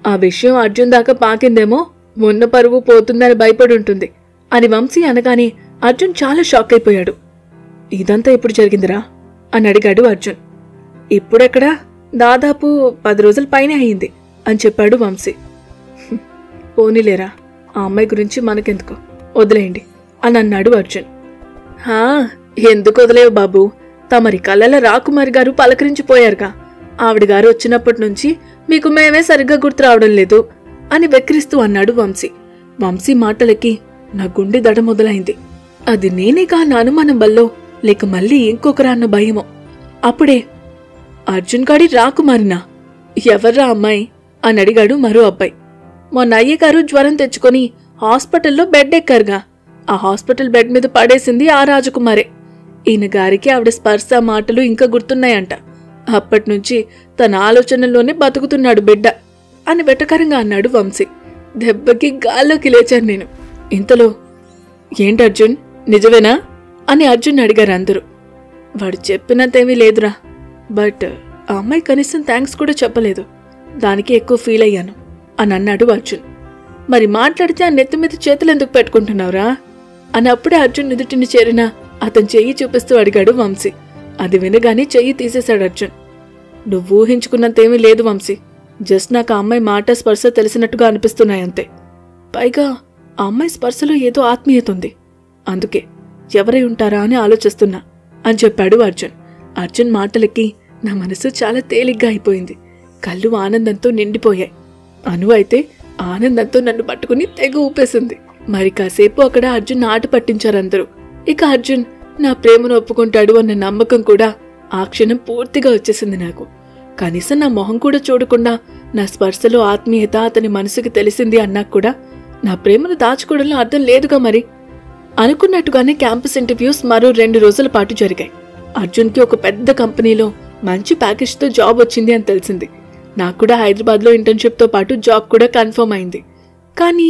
ఆ విషయం అర్జున్ దాకా పాకిందేమో, మొన్న పరువు పోతుందని భయపడి ఉంటుంది అని వంశీ అనగానే అర్జున్ చాలా షాక్ అయిపోయాడు. ఇదంతా ఎప్పుడు జరిగిందిరా అని అడిగాడు అర్జున్. ఇప్పుడెక్కడా, దాదాపు 10 రోజుల పైనే అయింది అని చెప్పాడు వంశీ. పోనీలేరా, ఆ అమ్మాయి గురించి మనకెందుకు, వదిలేయండి అని అన్నాడు అర్జున్. హా, ఎందుకు వదిలేవు బాబు, తమరి కళ్ళల రాకుమారి గారు పలకరించిపోయారుగా. ఆవిడగారు వచ్చినప్పటి నుంచి మీకు మేమే సరిగ్గా గుర్తు రావడం లేదు అని వెక్కిరిస్తూ అన్నాడు వంశీ. వంశీ మాటలకి నా గుండె దడ మొదలైంది. అది నేనేగా నా అనుమానం వల్లో లేక మళ్ళీ ఇంకొకరా అన్న భయమో. అప్పుడే అర్జున్ గాడి రాకుమారినా, ఎవర్రా అమ్మాయి అని అడిగాడు మరో అబ్బాయి. మొన్న అయ్యగారు జ్వరం తెచ్చుకొని హాస్పిటల్లో బెడ్ ఎక్కారుగా, ఆ హాస్పిటల్ బెడ్ మీద పడేసింది ఆ రాజకుమారే. ఈయన గారికి ఆవిడ స్పర్శ మాటలు ఇంకా గుర్తున్నాయంట. అప్పటినుంచి తన ఆలోచనల్లోనే బతుకుతున్నాడు బిడ్డ అని వెటకరంగా అన్నాడు వంశీ. దెబ్బకి గాల్లోకి లేచాను నేను. ఇంతలో ఏంటి అర్జున్, నిజమేనా అని అర్జున్ అడిగారు అందరూ. వాడు చెప్పినంతేమీ లేదురా, బట్ ఆ అమ్మాయి కనీసం థ్యాంక్స్ కూడా చెప్పలేదు, దానికి ఎక్కువ ఫీల్ అయ్యాను అని అన్నాడు అర్జున్. మరి మాట్లాడితే ఆ నెత్తి మీద చేతులు ఎందుకు పెట్టుకుంటున్నావురా అని అప్పుడే అర్జున్ ఎదుటిని చేరిన అతను చెయ్యి చూపిస్తూ అడిగాడు వంశీ. అది వినగానే చెయ్యి తీసేశాడు అర్జున్. నువ్వు ఊహించుకున్నంతేమీ లేదు వంశీ, జస్ట్ నాకు ఆ అమ్మాయి మాట స్పర్శ తెలిసినట్టుగా అనిపిస్తున్నాయంతే. పైగా ఆ అమ్మాయి స్పర్శలో ఏదో ఆత్మీయత ఉంది, అందుకే ఎవరై ఉంటారా అని ఆలోచిస్తున్నా అని చెప్పాడు అర్జున్. అర్జున్ మాటలకి నా మనసు చాలా తేలిగ్గా అయిపోయింది. కళ్ళు ఆనందంతో నిండిపోయాయి. అను అయితే ఆనందంతో నన్ను పట్టుకుని తెగ ఊపేసింది. మరి కాసేపు అక్కడ అర్జున్ ఆట పట్టించారందరూ. ఇక అర్జున్ నా ప్రేమను ఒప్పుకుంటాడు అన్న నమ్మకం కూడా ఆ క్షణం పూర్తిగా వచ్చేసింది నాకు. కనీసం నా మొహం కూడా చూడకుండా నా స్పర్శలో ఆత్మీయత అతని మనసుకి తెలిసింది అన్నాక కూడా నా ప్రేమను దాచుకోవడంలో అర్థం లేదుగా మరి. అనుకున్నట్టుగానే క్యాంపస్ ఇంటర్వ్యూస్ మరో 2 రోజుల పాటు జరిగాయి. అర్జున్కి ఒక పెద్ద కంపెనీలో మంచి ప్యాకేజ్తో జాబ్ వచ్చింది అని తెలిసింది. నాకు కూడా హైదరాబాద్లో ఇంటర్న్షిప్తో పాటు జాబ్ కూడా కన్ఫర్మ్ అయింది. కానీ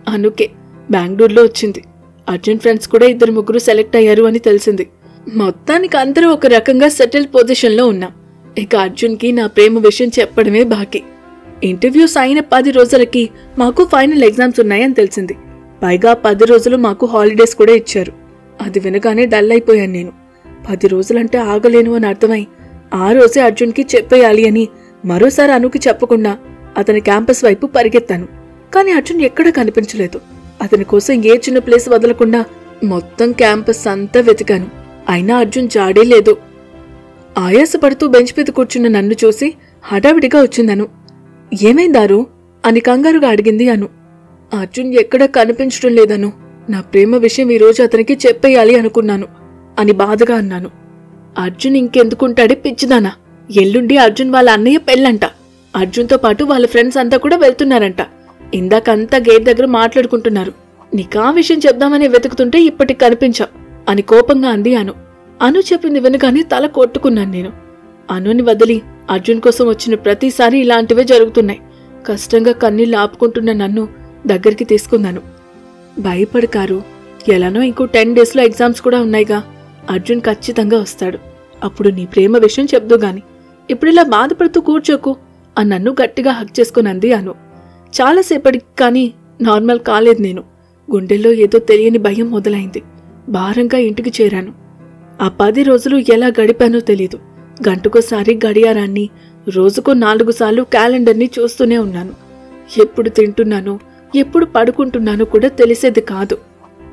అనుకే బెంగళూరులో వచ్చింది. అర్జున్ ఫ్రెండ్స్ కూడా 2-3 సెలెక్ట్ అయ్యారు అని తెలిసింది. మొత్తానికి అందరూ ఒక రకంగా సెటిల్ పొజిషన్లో ఉన్నాం. ఇక అర్జున్కి నా ప్రేమ విషయం చెప్పడమే బాకీ. ఇంటర్వ్యూస్ అయిన 10 రోజులకి మాకు ఫైనల్ ఎగ్జామ్స్ ఉన్నాయని తెలిసింది. పైగా 10 రోజులు మాకు హాలిడేస్ కూడా ఇచ్చారు. అది వినగానే డల్ అయిపోయాను నేను. 10 రోజులంటే ఆగలేను అని అర్థమై ఆ రోజే అర్జున్కి చెప్పేయాలి అని మరోసారి అనుకి చెప్పకుండా అతని క్యాంపస్ వైపు పరిగెత్తాను. కానీ అర్జున్ ఎక్కడా కనిపించలేదు. అతని కోసం ఏ చిన్న ప్లేస్ వదలకుండా మొత్తం క్యాంపస్ అంతా వెతికాను. అయినా అర్జున్ జాడే లేదు. ఆయాసపడుతూ బెంచ్ మీద కూర్చున్న నన్ను చూసి హడావిడిగా వచ్చిందను. ఏమైందారు అని కంగారుగా అడిగింది అను. అర్జున్ ఎక్కడా కనిపించడం లేదను. నా ప్రేమ విషయం ఈరోజు అతనికి చెప్పేయాలి అనుకున్నాను అని బాధగా అన్నాను. అర్జున్ ఇంకెందుకుంటాడే పిచ్చిదానా, ఎల్లుండి అర్జున్ వాళ్ళ అన్నయ్య పెళ్ళంట. అర్జున్తో పాటు వాళ్ళ ఫ్రెండ్స్ అంతా కూడా వెళ్తున్నారంట. ఇందాకంతా గేట్ దగ్గర మాట్లాడుకుంటున్నారు. నీకా విషయం చెప్దామని వెతుకుతుంటే ఇప్పటికి కనిపించా అని కోపంగా అంది అను. అను చెప్పింది వినగానే తల కొట్టుకున్నాను నేను. అనుని వదిలి అర్జున్ కోసం వచ్చిన ప్రతిసారి ఇలాంటివే జరుగుతున్నాయి. కష్టంగా కన్నీళ్ళు ఆపుకుంటున్న నన్ను దగ్గరికి తీసుకున్నాను. భయపడకారు, ఎలానో ఇంకో 10 డేస్లో ఎగ్జామ్స్ కూడా ఉన్నాయిగా. అర్జున్ ఖచ్చితంగా వస్తాడు. అప్పుడు నీ ప్రేమ విషయం చెప్దు గాని, ఇప్పుడు ఇలా బాధపడుతూ కూర్చోకు అని నన్ను గట్టిగా హక్ చేసుకునంది అను. చాలాసేపటికి కానీ నార్మల్ కాలేదు నేను. గుండెల్లో ఏదో తెలియని భయం మొదలైంది. భారంగా ఇంటికి చేరాను. ఆ 10 రోజులు ఎలా గడిపానో తెలీదు. గంటకోసారి గడియారాన్ని, రోజుకో 4 సార్లు క్యాలెండర్ని చూస్తూనే ఉన్నాను. ఎప్పుడు తింటున్నానో ఎప్పుడు పడుకుంటున్నానో కూడా తెలిసేది కాదు.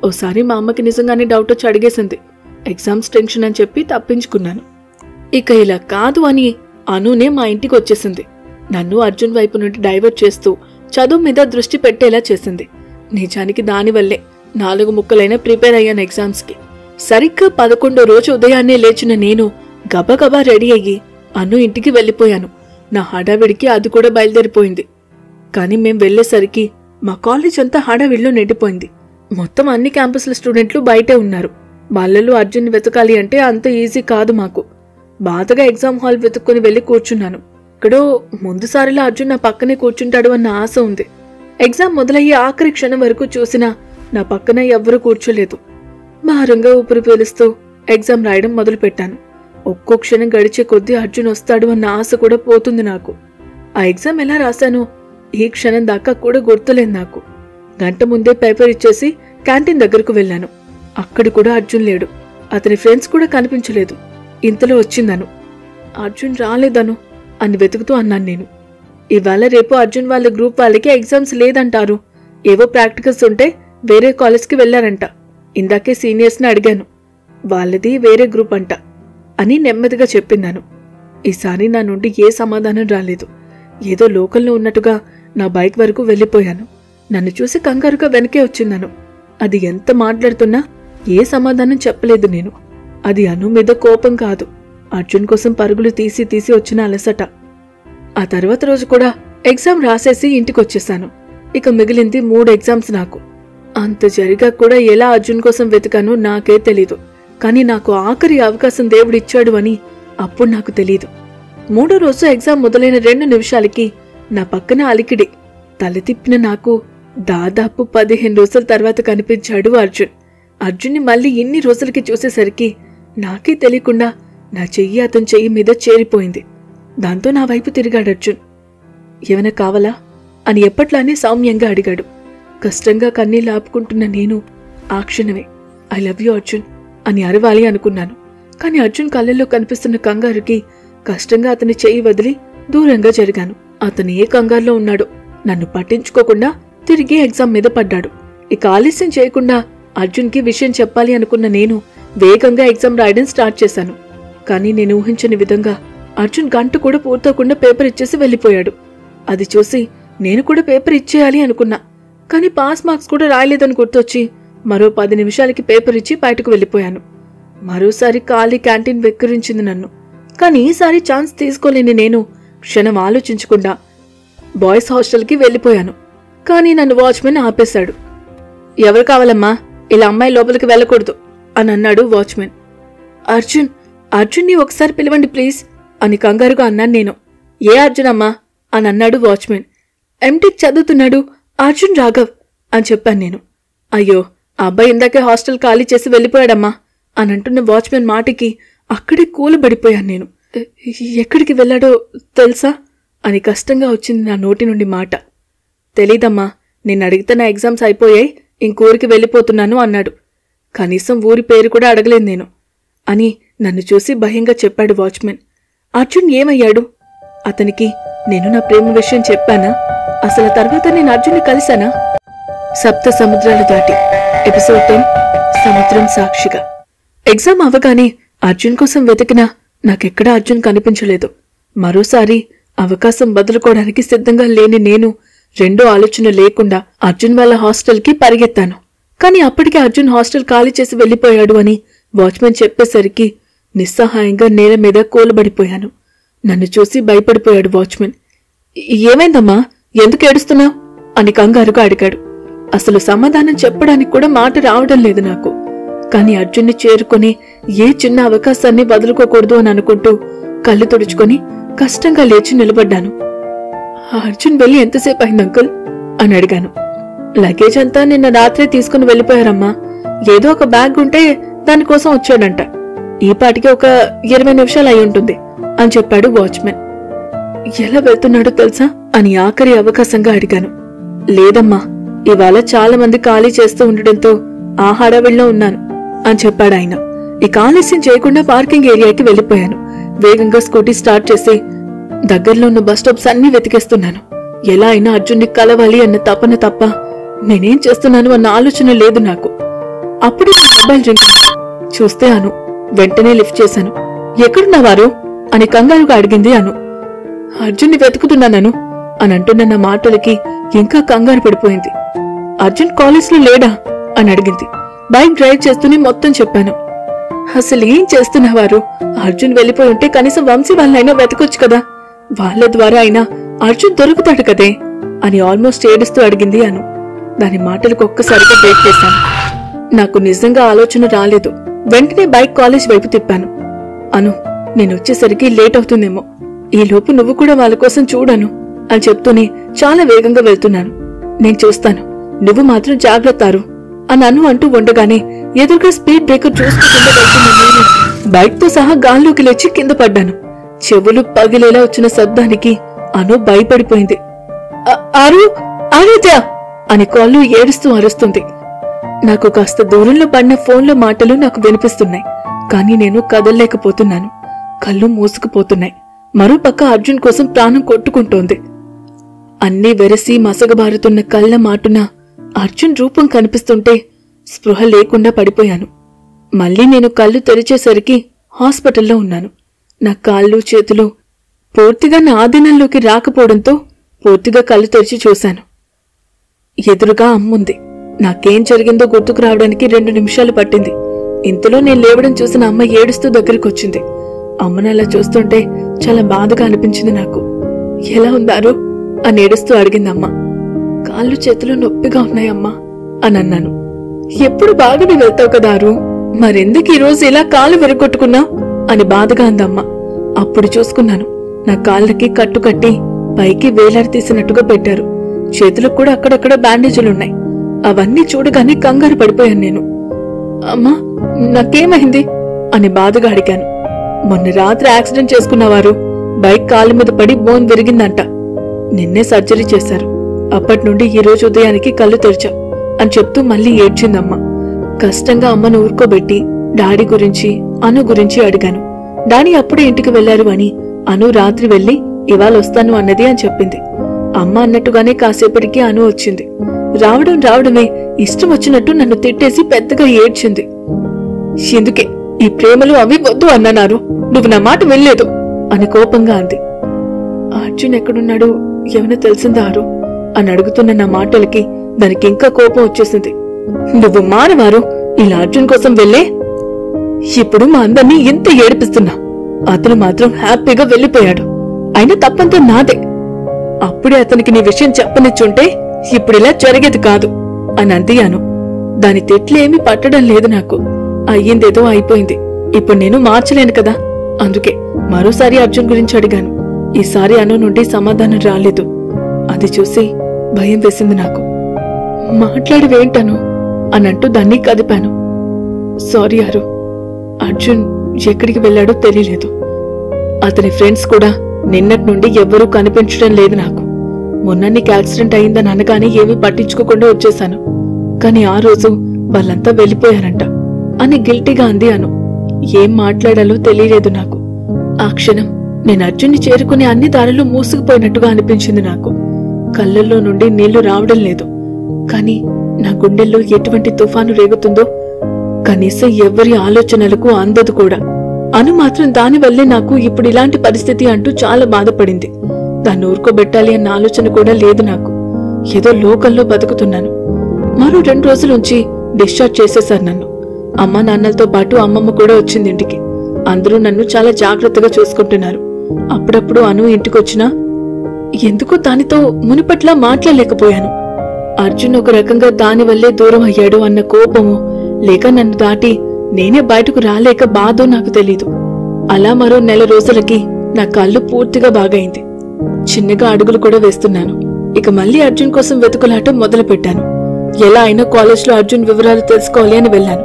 ఓసారి మా అమ్మకి నిజంగానే డౌట్ వచ్చి అడిగేసింది. ఎగ్జామ్స్ టెన్షన్ అని చెప్పి తప్పించుకున్నాను. ఇక ఇలా కాదు అని అనునే మా ఇంటికి వచ్చేసింది. నన్ను అర్జున్ వైపు నుండి డైవర్ట్ చేస్తూ చదువు మీద దృష్టి పెట్టేలా చేసింది. నిజానికి దానివల్లే 4 ముక్కలైనా ప్రిపేర్ అయ్యాను ఎగ్జామ్స్కి. సరిగ్గా 11వ రోజు ఉదయాన్నే లేచిన నేను గబగబా రెడీ అయ్యి అను ఇంటికి వెళ్ళిపోయాను. నా హడావిడికి అది కూడా బయలుదేరిపోయింది. కానీ మేం వెళ్లేసరికి మా కాలేజ్ అంతా హడావిడిలో నిండిపోయింది. మొత్తం అన్ని క్యాంపస్ల స్టూడెంట్లు బయటే ఉన్నారు. వాళ్ళలో అర్జున్ వెతకాలి అంటే అంత ఈజీ కాదు మాకు. బాధగా ఎగ్జామ్ హాల్ వెతుక్కుని వెళ్లి కూర్చున్నాను. ఇక్కడో ముందుసారిలా అర్జున్ నా పక్కనే కూర్చుంటాడు అన్న ఆశ ఉంది. ఎగ్జామ్ మొదలయ్యే ఆఖరి క్షణం వరకు చూసినా నా పక్కన ఎవ్వరూ కూర్చోలేదు. భారంగా ఊపిరి పీలుస్తూ ఎగ్జామ్ రాయడం మొదలుపెట్టాను. ఒక్కో క్షణం గడిచే కొద్దీ అర్జున్ వస్తాడు అన్న ఆశ కూడా పోతుంది నాకు. ఆ ఎగ్జామ్ ఎలా రాశానో ఈ క్షణం దాకా కూడా గుర్తులేదు నాకు. గంట ముందే పేపర్ ఇచ్చేసి క్యాంటీన్ దగ్గరకు వెళ్ళాను. అక్కడ కూడా అర్జున్ లేడు. అతని ఫ్రెండ్స్ కూడా కనిపించలేదు. ఇంతలో వచ్చిందను. అర్జున్ రాలేదను అని వెతుకుతూ అన్నాను నేను. ఇవాళ రేపు అర్జున్ వాళ్ళ గ్రూప్ వాళ్ళకి ఎగ్జామ్స్ లేదంటారు. ఏవో ప్రాక్టికల్స్ ఉంటే వేరే కాలేజ్కి వెళ్లారంట. ఇందాకే సీనియర్స్ని అడిగాను. వాళ్ళది వేరే గ్రూప్ అంట అని నెమ్మదిగా చెప్పిందాను. ఈసారి నా నుండి ఏ సమాధానం రాలేదు. ఏదో లోకల్లో ఉన్నట్టుగా నా బైక్ వరకు వెళ్ళిపోయాను. నన్ను చూసి కంగారుగా వెనకే వచ్చిందను. అది ఎంత మాట్లాడుతున్నా ఏ సమాధానం చెప్పలేదు నేను. అది అను మీద కోపం కాదు, అర్జున్ కోసం పరుగులు తీసి తీసి వచ్చిన అలసట. ఆ తర్వాత రోజు కూడా ఎగ్జామ్ రాసేసి ఇంటికొచ్చేశాను. ఇక మిగిలింది 3 ఎగ్జామ్స్ నాకు. అంత జరిగా కూడా ఎలా అర్జున్ కోసం వెతికానో నాకే తెలీదు. కానీ నాకు ఆఖరి అవకాశం దేవుడిచ్చాడు అని అప్పుడు నాకు తెలీదు. 3వ రోజు ఎగ్జామ్ మొదలైన 2 నిమిషాలకి నా పక్కన అలికిడి. తల తిప్పిన నాకు దాదాపు 15 రోజుల తర్వాత కనిపించాడు అర్జున్. అర్జున్ని మళ్ళీ ఇన్ని రోజులకి చూసేసరికి నాకే తెలియకుండా నా చెయ్యి అతని చెయ్యి మీద చేరిపోయింది. దాంతో నా వైపు తిరిగాడు అర్జున్. ఏమైనా కావాలా అని ఎప్పట్లానే సౌమ్యంగా అడిగాడు. కష్టంగా కన్నీళ్ళు ఆపుకుంటున్న నేను ఆ క్షణమే ఐ లవ్ యూ అర్జున్ అని అరవాలి అనుకున్నాను. కానీ అర్జున్ కళ్ళల్లో కనిపిస్తున్న కంగారుకి కష్టంగా అతని చెయ్యి వదిలి దూరంగా జరిగాను. అతను ఏ కంగారులో ఉన్నాడో నన్ను పట్టించుకోకుండా తిరిగి ఎగ్జామ్ మీద పడ్డాడు. ఇక ఆలస్యం చేయకుండా అర్జున్కి విషయం చెప్పాలి అనుకున్న నేను వేగంగా ఎగ్జామ్ రాయడం స్టార్ట్ చేశాను. కానీ నేను ఊహించని విధంగా అర్జున్ గంట కూడా పూర్తవకుండా పేపర్ ఇచ్చేసి వెళ్ళిపోయాడు. అది చూసి నేను కూడా పేపర్ ఇచ్చేయాలి అనుకున్నా. కానీ పాస్ మార్క్స్ కూడా రాయలేదని గుర్తొచ్చి మరో 10 నిమిషాలకి పేపర్ ఇచ్చి బయటకు వెళ్ళిపోయాను. మరోసారి ఖాళీ క్యాంటీన్ వెక్కిరించింది నన్ను. కానీ ఈసారి ఛాన్స్ తీసుకోలేని నేను క్షణం ఆలోచించకుండా బాయ్స్ హాస్టల్కి వెళ్ళిపోయాను. కానీ నన్ను వాచ్మెన్ ఆపేశాడు. ఎవరు కావాలమ్మా, ఇలా అమ్మాయి లోపలికి వెళ్ళకూడదు అని అన్నాడు వాచ్మెన్. అర్జున్ని ఒకసారి పిలవండి ప్లీజ్ అని కంగారుగా అన్నాను నేను. ఏ అర్జున్ అమ్మా అని అన్నాడు వాచ్మెన్. ఎంటెక్ చదువుతున్నాడు అర్జున్ రాఘవ్ అని చెప్పాను నేను. అయ్యో, ఆ అబ్బాయి ఇందాకే హాస్టల్ ఖాళీ చేసి వెళ్ళిపోయాడమ్మా అని అంటున్న వాచ్మెన్ మాటికి అక్కడే కూలబడిపోయాను నేను. ఎక్కడికి వెళ్ళాడో తెలుసా అని కష్టంగా వచ్చింది నా నోటి నుండి మాట. తెలీదమ్మా, నేను అడిగితే నా ఎగ్జామ్స్ అయిపోయాయి, ఇంకూరికి వెళ్ళిపోతున్నాను అన్నాడు. కనీసం ఊరి పేరు కూడా అడగలేదు నేను అని నన్ను చూసి భయంగా చెప్పాడు వాచ్మెన్. అర్జున్ ఏమయ్యాడు? అతనికి నేను నా ప్రేమ విషయం చెప్పానా? అసలు తర్వాత నేను అర్జున్ని కలిశానా? 7 సముద్రాలు దాటి ఎపిసోడ్ 10 సముద్రం సాక్షిగా. ఎగ్జామ్ అవగానే అర్జున్ కోసం వెతికినా నాకెక్కడా అర్జున్ కనిపించలేదు. మరోసారి అవకాశం వదులుకోవడానికి సిద్ధంగా లేని నేను రెండో ఆలోచన లేకుండా అర్జున్ వాళ్ళ హాస్టల్కి పరిగెత్తాను. కానీ అప్పటికే అర్జున్ హాస్టల్ ఖాళీ చేసి వెళ్ళిపోయాడు అని వాచ్మెన్ చెప్పేసరికి నిస్సహాయంగా నేల మీద కూలబడిపోయాను. నన్ను చూసి భయపడిపోయాడు వాచ్మెన్. ఏమైందమ్మా, ఎందుకు ఏడుస్తున్నావు అని కంగారుగా అడిగాడు. అసలు సమాధానం చెప్పడానికి కూడా మాట రావడం లేదు నాకు. కానీ అర్జున్ని చేరుకొని ఏ చిన్న అవకాశాన్ని వదులుకోకూడదు అని అనుకుంటూ కళ్ళు తుడుచుకొని కష్టంగా లేచి నిలబడ్డాను. అర్జున్ వెళ్ళి ఎంతసేపు అయింది అంకుల్ అని అడిగాను. లగేజ్ అంతా నిన్న రాత్రే తీసుకుని వెళ్ళిపోయారమ్మా. ఏదో ఒక బ్యాగ్ ఉంటే దానికోసం వచ్చాడంట. ఈ పాటికి ఒక 20 నిమిషాలు అయి ఉంటుంది అని చెప్పాడు వాచ్మెన్. ఎలా వెళ్తున్నాడో తెలుసా అని ఆఖరి అవకాశంగా అడిగాను. లేదమ్మా, ఇవాళ చాలా మంది ఖాళీ చేస్తూ ఉండడంతో ఆ హడావిడిలో ఉన్నాను అని చెప్పాడు ఆయన. ఇక ఆలస్యం చేయకుండా పార్కింగ్ ఏరియాకి వెళ్ళిపోయాను. వేగంగా స్కూటీ స్టార్ట్ చేసి దగ్గరలో ఉన్న బస్ స్టాప్స్ అన్ని వెతికేస్తున్నాను. ఎలా అయినా అర్జున్ని కలవాలి అన్న తపన తప్ప నేనేం చేస్తున్నాను అన్న ఆలోచన లేదు నాకు. అప్పుడు మొబైల్ రింగ్ చూస్తే అను. వెంటనే లిఫ్ట్ చేశాను. ఎక్కడున్నవారు అని కంగారుగా అడిగింది అను. అర్జున్ని వెతుకుతున్నాను అని అంటున్న నా మాటలకి ఇంకా కంగారు పడిపోయింది. అర్జున్ కాలేజ్లో లేడా అని అడిగింది. బైక్ డ్రైవ్ చేస్తూనే మొత్తం చెప్పాను. అసలు ఏం చేస్తున్నవారు? అర్జున్ వెళ్ళిపోయి ఉంటే కనీసం వంశీ వాళ్ళైనా వెతకొచ్చు కదా, వాళ్ళ ద్వారా అయినా అర్జున్ దొరుకుతాడు కదే అని ఆల్మోస్ట్ ఏడుస్తూ అడిగింది అను. దాని మాటలకు ఒక్కసారిగా బ్రేక్ చేశాను. నాకు నిజంగా ఆలోచన రాలేదు. వెంటనే బైక్ కాలేజ్ వైపు తిప్పాను. అను, నేను వచ్చేసరికి లేట్ అవుతుందేమో, ఈలోపు నువ్వు కూడా వాళ్ళ కోసం చూడను అని చెప్తూనే చాలా వేగంగా వెళ్తున్నాను. నేను చూస్తాను, నువ్వు మాత్రం జాగ్రత్తారు అని అను అంటూ ఉండగానే ఎదురుగా స్పీడ్ బ్రేకర్ చూసుకోకుండా వెళ్తున్న నేను బైక్ తో సహా గాల్లోకి లేచి కింద పడ్డాను. చెవులు పగిలేలా వచ్చిన శబ్దానికి అను భయపడిపోయింది. ఆరుద్య అని కాళ్ళు ఏడుస్తూ అరుస్తుంది. నాకు కాస్త దూరంలో పడిన ఫోన్లో మాటలు నాకు వినిపిస్తున్నాయి. కానీ నేను కదల్లేకపోతున్నాను. కళ్ళు మూసుకుపోతున్నాయి. మరోపక్క అర్జున్ కోసం ప్రాణం కొట్టుకుంటోంది. అన్నీ వెరసి మసగబారుతున్న కళ్ళ మాటున అర్జున్ రూపం కనిపిస్తుంటే స్పృహ లేకుండా పడిపోయాను. మళ్ళీ నేను కళ్ళు తెరిచేసరికి హాస్పిటల్లో ఉన్నాను. నా కాళ్ళు చేతులు పూర్తిగా నా ఆధీనంలోకి రాకపోవడంతో పూర్తిగా కళ్ళు తెరిచి చూశాను. ఎదురుగా అమ్ముంది. నాకేం జరిగిందో గుర్తుకు రావడానికి 2 నిమిషాలు పట్టింది. ఇంతలో నేను లేవడం చూసిన అమ్మ ఏడుస్తూ దగ్గరికొచ్చింది. అమ్మను అలా చూస్తుంటే చాలా బాధగా అనిపించింది నాకు. ఎలా ఉందారు అని ఏడుస్తూ అడిగిందమ్మ. కాళ్ళు చేతులు నొప్పిగా ఉన్నాయమ్మా అని అన్నాను. ఎప్పుడు బాగానే వెళ్తావు కదారు, మరెందుకు ఈరోజు ఇలా కాళ్ళు విరగొట్టుకున్నావు అని బాధగా అందమ్మ. అప్పుడు చూసుకున్నాను. నా కాళ్ళకి కట్టుకట్టి పైకి వేలాడి తీసినట్టుగా పెట్టారు. చేతులకు కూడా అక్కడక్కడ బ్యాండేజీలున్నాయి. అవన్నీ చూడగానే కంగారు పడిపోయాను నేను. అమ్మా, నాకేమైంది అని బాధగా అడిగాను. మొన్న రాత్రి యాక్సిడెంట్ చేసుకున్నవారు బైక్ కాళ్ళ మీద పడి బోన్ విరిగిందంట. నిన్నే సర్జరీ చేశారు. అప్పటి నుండి ఈ రోజు ఉదయానికి కళ్ళు తెరిచాం అని చెప్తూ మళ్ళీ ఏడ్చిందమ్మ. కష్టంగా అమ్మను ఊరుకోబెట్టి డాడీ గురించి అను గురించి అడిగాను. డాడీ అప్పుడే ఇంటికి వెళ్లారు అని, అను రాత్రి వెళ్లి ఇవాళ వస్తాను అన్నది అని చెప్పింది. అమ్మ అన్నట్టుగానే కాసేపటికి అను వచ్చింది. రావడమే ఇష్టం వచ్చినట్టు నన్ను తిట్టేసి పెద్దగా ఏడ్చింది. ఎందుకే ఈ ప్రేమలు అవి వద్దు అన్నారు, నువ్వు నా మాట వెళ్ళలేదు అని కోపంగా అంది. అర్జున్ ఎక్కడున్నాడు ఏమైనా తెలిసిందారు అని అడుగుతున్న నా మాటలకి దానికి ఇంకా కోపం వచ్చేసింది. నువ్వు మానవారు ఇలా అర్జున్ కోసం వెళ్ళే. ఇప్పుడు మా అందరినీ ఎంత ఏడిపిస్తున్నా, అతను మాత్రం హ్యాపీగా వెళ్లిపోయాడు. అయినా తప్పంతా నాదే. అప్పుడే అతనికి నీ విషయం చెప్పనిచ్చుంటే ఇప్పుడిలా జరిగేది కాదు అని అందియాను. దాని తిట్లేమీ పట్టడం లేదు నాకు. అయ్యిందేదో అయిపోయింది. ఇప్పుడు నేను మార్చలేను కదా. అందుకే మరోసారి అర్జున్ గురించి అడిగాను. ఈసారి అను నుండి సమాధానం రాలేదు. అది చూసి భయం వేసింది నాకు. మాట్లాడివేంటను అనంటూ దాన్ని కదిపాను. సారీ అరు, అర్జున్ ఎక్కడికి వెళ్లాడో తెలియలేదు. అతని ఫ్రెండ్స్ కూడా నిన్నటి నుండి ఎవ్వరూ కనిపించడం లేదు నాకు. మొన్న నీకు యాక్సిడెంట్ అయిందని అనగానే ఏమీ పట్టించుకోకుండా వచ్చేశాను. కాని ఆ రోజు వాళ్ళంతా వెళ్ళిపోయారంట అని గిల్టీగా అంది అను. ఏం మాట్లాడాలో తెలియలేదు నాకు. ఆ క్షణం నేను అర్జున్ని చేరుకునే అన్ని దారులు మూసుకుపోయినట్టుగా అనిపించింది నాకు. కళ్ళల్లో నుండి నీళ్లు రావడం లేదు. కాని నా గుండెల్లో ఎటువంటి తుఫాను రేగుతుందో కనీసం ఎవ్వరి ఆలోచనలకు అందదు కూడా. అను మాత్రం దానివల్లే నాకు ఇప్పుడు ఇలాంటి పరిస్థితి అంటూ చాలా బాధపడింది. దాన్ని ఊరుకోబెట్టాలి అన్న ఆలోచన కూడా లేదు నాకు. ఏదో లోకల్లో బతుకుతున్నాను. మరో 2 రోజులుంచి డిశ్చార్జ్ చేసేశారు నన్ను. అమ్మ నాన్నలతో పాటు అమ్మమ్మ కూడా వచ్చింది ఇంటికి. అందరూ నన్ను చాలా జాగ్రత్తగా చూసుకుంటున్నారు. అప్పుడప్పుడు అను ఇంటికొచ్చినా ఎందుకో దానితో మునిపట్లా మాట్లాడలేకపోయాను. అర్జున్ ఒక రకంగా దానివల్లే దూరం అయ్యాడు అన్న కోపము, లేక నన్ను దాటి నేనే బయటకు రాలేక బాధో నాకు తెలీదు. అలా మరో 1 నెల రోజులకి నా కళ్ళు పూర్తిగా బాగైంది. చిన్నగా అడుగులు కూడా వేస్తున్నాను. ఇక మళ్ళీ అర్జున్ కోసం వెతుకులాట మొదలు పెట్టాను. ఎలా అయినా కాలేజ్లో అర్జున్ వివరాలు తెలుసుకోవాలి అని వెళ్లాను.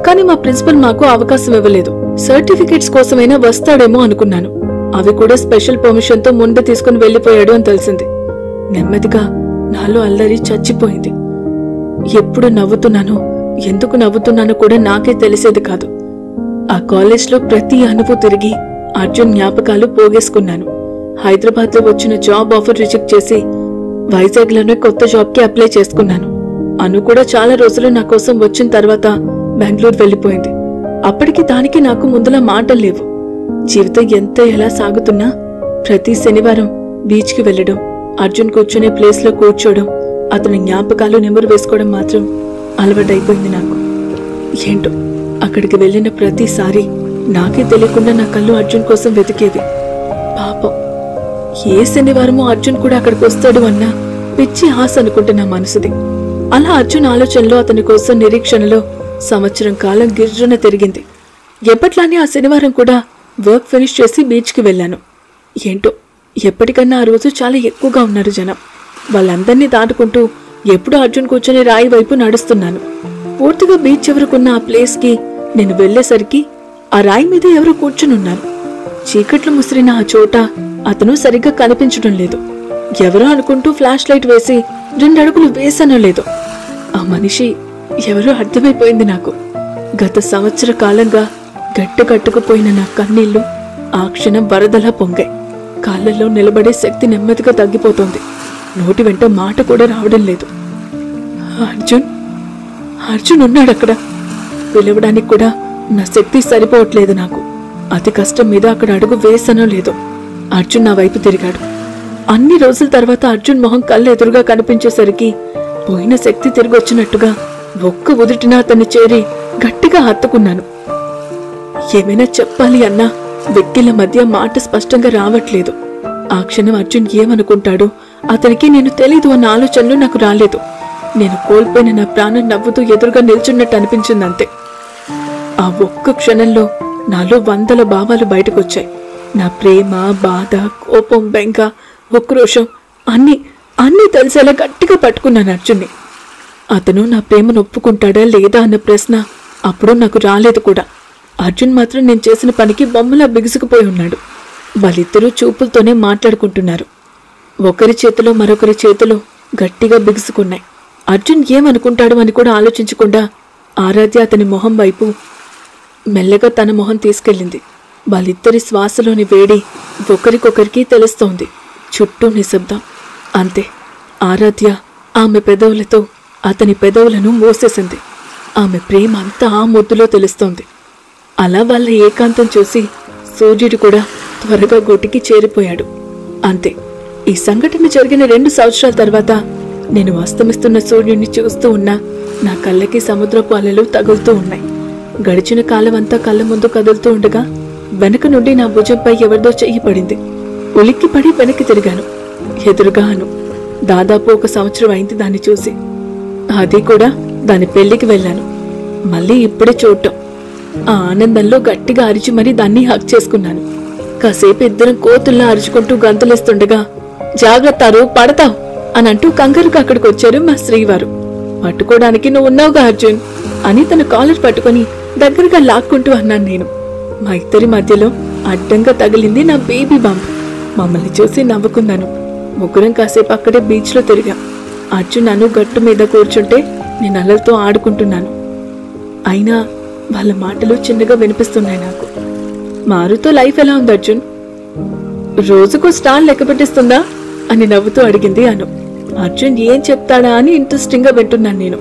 కానీ మా ప్రిన్సిపల్ మాకు అవకాశం ఇవ్వలేదు. సర్టిఫికెట్స్ కోసమైనా వస్తాడేమో అనుకున్నాను. అవి కూడా స్పెషల్ పర్మిషన్ తో ముందే తీసుకుని వెళ్లిపోయాడు అని తెలిసింది. నెమ్మదిగా నాలో అల్లరి చచ్చిపోయింది. ఎప్పుడు నవ్వుతున్నానో ఎందుకు నవ్వుతున్నానో కూడా నాకే తెలిసేది కాదు. ఆ కాలేజ్లో ప్రతి అనువు తిరిగి అర్జున్ జ్ఞాపకాలు పోగేసుకున్నాను. హైదరాబాద్ లో వచ్చిన జాబ్ ఆఫర్ రిజెక్ట్ చేసి వైజాగ్ లోనే కొత్త జాబ్ కి అప్లై చేసుకున్నాను. అను కూడా చాలా రోజులు నా కోసం వచ్చిన తర్వాత బెంగళూరు వెళ్లిపోయింది. అప్పటికి దానికి నాకు ముందులా మాటలు లేవు. జీవితం ఎంత ఎలా సాగుతున్నా ప్రతి శనివారం బీచ్ కి వెళ్లడం, అర్జున్ కూర్చునే ప్లేస్ లో కూర్చోవడం, అతని జ్ఞాపకాలు నెమరు వేసుకోవడం మాత్రం అలవాటైపోయింది నాకు. ఏంటో అక్కడికి వెళ్లిన ప్రతిసారి నాకే తెలియకుండా నా కళ్ళు అర్జున్ కోసం వెతికేవి. పాపం, ఏ శనివారమో అర్జున్ కూడా అక్కడికి వస్తాడు అన్న పిచ్చి ఆశ అనుకుంటున్నా మనసుది. అలా అర్జున్ ఆలోచనలో అతని కోసం నిరీక్షణలో సంవత్సరం కాలం గిర్రున తిరిగింది. ఎప్పట్లానే ఆ శనివారం కూడా వర్క్ ఫినిష్ చేసి బీచ్కి వెళ్లాను. ఏంటో ఎప్పటికన్నా ఆ రోజు చాలా ఎక్కువగా ఉన్నారు జనం. వాళ్ళందర్నీ దాటుకుంటూ ఎప్పుడు అర్జున్ కూర్చొని రాయి వైపు నడుస్తున్నాను. పూర్తిగా బీచ్ ఎవరుకున్న ఆ ప్లేస్ కి నేను వెళ్లేసరికి ఆ రాయి మీద ఎవరో కూర్చునున్నారు. చీకట్లు ముసిరిన ఆ చోట అతను సరిగ్గా కనిపించడం లేదు. ఎవరో అనుకుంటూ ఫ్లాష్ లైట్ వేసి 2 అడుగులు వేసానో లేదు. ఆ మనిషి ఎవరో అర్థమైపోయింది నాకు. గత సంవత్సర కాలంగా గట్టుకట్టుకుపోయిన నా కన్నీళ్లు ఆ క్షణం వరదలా పొంగాయి. కాళ్ళల్లో నిలబడే శక్తి నెమ్మదిగా తగ్గిపోతోంది. నోటి వెంట మాట కూడా రావడం లేదు. అర్జున్ ఉన్నాడక్కడ. పిలవడానికి కూడా నా శక్తి సరిపోవట్లేదు నాకు. అతి కష్టం మీద అక్కడ అడుగు వేసనో లేదో అర్జున్ నా వైపు తిరిగాడు. అన్ని రోజుల తర్వాత అర్జున్ మొహం కళ్ళు ఎదురుగా కనిపించేసరికి పోయిన శక్తి తిరిగి వచ్చినట్టుగా ఒక్క ఉదుటిన అతన్ని చేరి గట్టిగా హత్తుకున్నాను. ఏమైనా చెప్పాలి అన్నా వెక్కిళ్ళ మధ్య మాట స్పష్టంగా రావట్లేదు. ఆ క్షణం అర్జున్ ఏమనుకుంటాడో అతనికి నేను తెలీదు అన్న ఆలోచనలు నాకు రాలేదు. నేను కోల్పోయిన నా ప్రాణం నవ్వుతూ ఎదురుగా నిల్చున్నట్టు అనిపించిందంతే. ఆ ఒక్క క్షణంలో నాలో వందల భావాలు బయటకొచ్చాయి. నా ప్రేమ, బాధ, కోపం, బెంగ, ఉక్రోషం అన్నీ తెలిసేలా గట్టిగా పట్టుకున్నాను అర్జున్ని. అతను నా ప్రేమను ఒప్పుకుంటాడా లేదా అన్న ప్రశ్న అప్పుడు నాకు రాలేదు కూడా. అర్జున్ మాత్రం నేను చేసిన పనికి బొమ్మలా బిగుసుకుపోయి ఉన్నాడు. వాళ్ళిద్దరూ చూపులతోనే మాట్లాడుకుంటున్నారు. ఒకరి చేతిలో మరొకరి చేతిలో గట్టిగా బిగుసుకున్నాయి. అర్జున్ ఏమనుకుంటాడు అని కూడా ఆలోచించకుండా ఆరాధ్య అతని మొహం వైపు మెల్లగా తన మొహం తీసుకెళ్ళింది. వాళ్ళిద్దరి శ్వాసలోని వేడి ఒకరికొకరికి తెలుస్తోంది. చుట్టూ నిశ్శబ్దం. అంతే, ఆరాధ్య ఆమె పెదవులతో అతని పెదవులను మోసేసింది. ఆమె ప్రేమ అంతా ఆ ముద్దులో తెలుస్తోంది. అలా వాళ్ళ ఏకాంతం చూసి సూర్యుడు కూడా త్వరగా గొట్టికి చేరిపోయాడు. అంతే, ఈ సంఘటన జరిగిన 2 సంవత్సరాల తర్వాత నేను అస్తమిస్తున్న సూర్యుడిని చూస్తూ ఉన్నా నా కళ్ళకి సముద్రపు అలలు తగులుతూ ఉన్నాయి. గడిచిన కాలం అంతా కళ్ళ ముందు కదులుతూ ఉండగా వెనక నుండి నా భుజంపై ఎవరిదో చెయ్యి పడింది. ఉలిక్కిపడి వెనక్కి తిరిగాను. ఎదురుగా అను. దాదాపు 1 సంవత్సరం అయింది దాన్ని చూసి. అది కూడా దాని పెళ్లికి వెళ్ళాను. మళ్ళీ ఇప్పుడే చూడటం. ఆ ఆనందంలో గట్టిగా అరిచి మరీ దాన్ని హక్ చేసుకున్నాను. కాసేపు ఇద్దరం కోతుల్లా అరుచుకుంటూ గంతులేస్తుండగా జాగ్రత్త పడతావు అని అంటూ కంగారుగా అక్కడికి వచ్చారు మా శ్రీవారు. పట్టుకోవడానికి నువ్వు ఉన్నావుగా అర్జున్ అని తన కాలర్ పట్టుకుని దగ్గరగా లాక్కుంటూ అన్నాను నేను. మా ఇద్దరి మధ్యలో అడ్డంగా తగిలింది నా బేబీ బంప్. మమ్మల్ని చూసి నవ్వుకున్నాను. ముగ్గురం కాసేపు అక్కడే బీచ్లో తిరిగాం. అర్జున్ నన్ను గట్టు మీద కూర్చుంటే నేను అలలతో ఆడుకుంటున్నాను. అయినా వాళ్ళ మాటలు చిన్నగా వినిపిస్తున్నాయి నాకు. మారుతో లైఫ్ ఎలా ఉంది అర్జున్? రోజుకు స్టార్ లెక్క పెట్టిస్తుందా అని నవ్వుతూ అడిగింది అను. అర్జున్ ఏం చెప్తాడా అని ఇంట్రెస్టింగ్ గా వింటున్నాను నేను.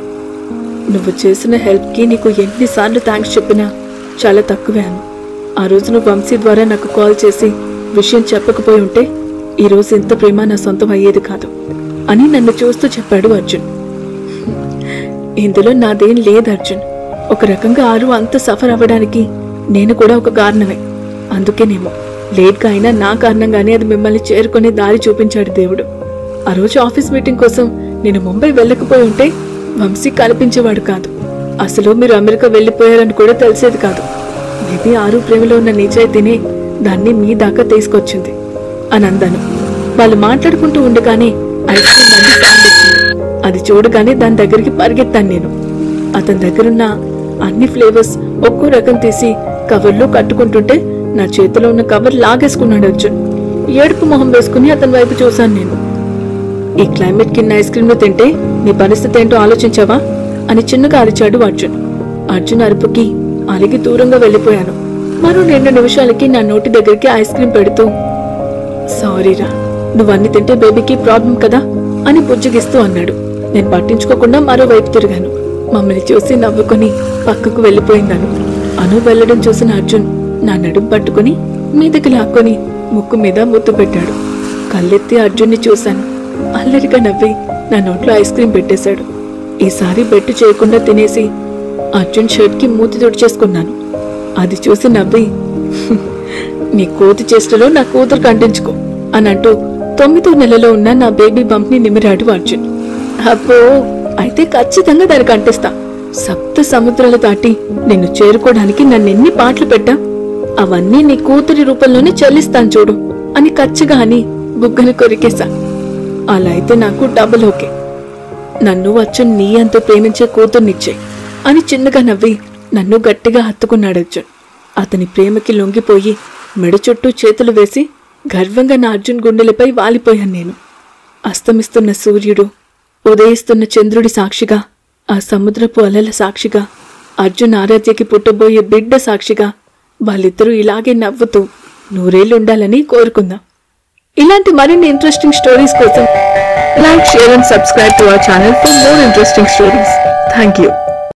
నువ్వు చేసిన హెల్ప్ కి నీకు ఎన్నిసార్లు థ్యాంక్స్ చెప్పినా చాలా తక్కువే అను. ఆ రోజు నువ్వు వంశీ ద్వారా నాకు కాల్ చేసి విషయం చెప్పకపోయి ఉంటే ఈ రోజు ఇంత ప్రేమ నా సొంతం అయ్యేది కాదు అని నన్ను చూస్తూ చెప్పాడు అర్జున్. ఇందులో నాదేం లేదు అర్జున్. ఒక రకంగా ఆరు అంత సఫర్ అవ్వడానికి నేను కూడా ఒక కారణమే. అందుకేనేమో లేట్గా అయినా నా కారణంగానే అది మిమ్మల్ని చేరుకునే దారి చూపించాడు దేవుడు. ఆ రోజు ఆఫీస్ మీటింగ్ కోసం నేను ముంబై వెళ్ళకపోయి ఉంటే వంశీ కనిపించేవాడు కాదు. అసలు మీరు అమెరికా వెళ్ళిపోయారని కూడా తెలిసేది కాదు. మేబీ ఆరు ప్రేమలో ఉన్న నిజాయితీనే దాన్ని మీ దాకా తీసుకొచ్చింది అని అందాను. వాళ్ళు మాట్లాడుకుంటూ ఉండగానే ఐస్ క్రీమ్ బండి సౌండ్ వచ్చింది. అది చూడగానే దాని దగ్గరికి పరిగెత్తాను నేను. అతని దగ్గరున్న అన్ని ఫ్లేవర్స్ ఒక్కో రకం తీసి కవర్లో కట్టుకుంటుంటే నా చేతిలో ఉన్న కవర్ లాగేసుకున్నాడు అర్జున్. ఏడుపు మొహం వేసుకుని అతని వైపు చూశాను నేను. ఈ క్లైమేట్ కింద ఐస్ క్రీమ్ ను తింటే నీ పరిస్థితి ఏంటో ఆలోచించావా అని చిన్నగా అరిచాడు అర్జున్. అర్జున్ అరుపుకి అలిగి దూరంగా వెళ్ళిపోయాను. మరో 2 నిమిషాలకి నా నోటి దగ్గరికి ఐస్ క్రీమ్ పెడుతూ, సారీరా, నువ్వన్నీ తింటే బేబీకి ప్రాబ్లం కదా అని బుజ్జగిస్తూ అన్నాడు. నేను పట్టించుకోకుండా మరోవైపు తిరిగాను. మమ్మల్ని చూసి నవ్వుకొని పక్కకు వెళ్ళిపోయిందాను. అను వెళ్లడం చూసిన అర్జున్ నా నడుం పట్టుకుని మీదకి లాక్కొని ముక్కు మీద ముద్దు పెట్టాడు. కళ్ళెత్తి అర్జున్ని చూశాను. అల్లరిగా నవ్వి నా నోట్లో ఐస్ క్రీమ్ పెట్టేశాడు. ఈసారి బెట్టు చేయకుండా తినేసి అర్జున్ షర్ట్ కి మూతి తుడిచేసుకున్నాను. అది చూసి నవ్వి, నీ కోతి చేష్టలో నా కూతురు కంటించుకో అని అంటూ 9వ నెలలో ఉన్న నా బేబీ బంప్ ని నిమిరాడు అర్జున్. అబ్బో, అయితే ఖచ్చితంగా దానికి అంటిస్తా. 7 సముద్రాలు దాటి నిన్ను చేరుకోవడానికి నన్నెన్ని పాటలు పెట్టా, అవన్నీ నీ కూతురి రూపంలోనే చెల్లిస్తాను చూడు అని కచ్చిగా అని బుగ్గని కొరికేశా. అలా అయితే నాకు డబుల్ ఓకే. నన్ను అర్జున్ నీ అంత ప్రేమించే కూతుర్నిచ్చే అని చిన్నగా నవ్వి నన్ను గట్టిగా హత్తుకున్నాడు అర్జున్. అతని ప్రేమకి లొంగిపోయి మెడ చుట్టూ చేతులు వేసి గర్వంగా నా అర్జున్ గుండెలపై వాలిపోయాను నేను. అస్తమిస్తున్న సూర్యుడు, ఉదయిస్తున్న చంద్రుడి సాక్షిగా ఆ సముద్రపు అలల సాక్షిగా, అర్జున్ ఆరాధ్యకి పుట్టబోయే బిడ్డ సాక్షిగా వాళ్ళిద్దరూ ఇలాగే నవ్వుతూ నూరేళ్లుండాలని కోరుకుందాం. ఇలాంటి మరిన్ని ఇంట్రెస్టింగ్ స్టోరీస్ కోసం like, share and subscribe to our channel for more interesting stories. Thank you.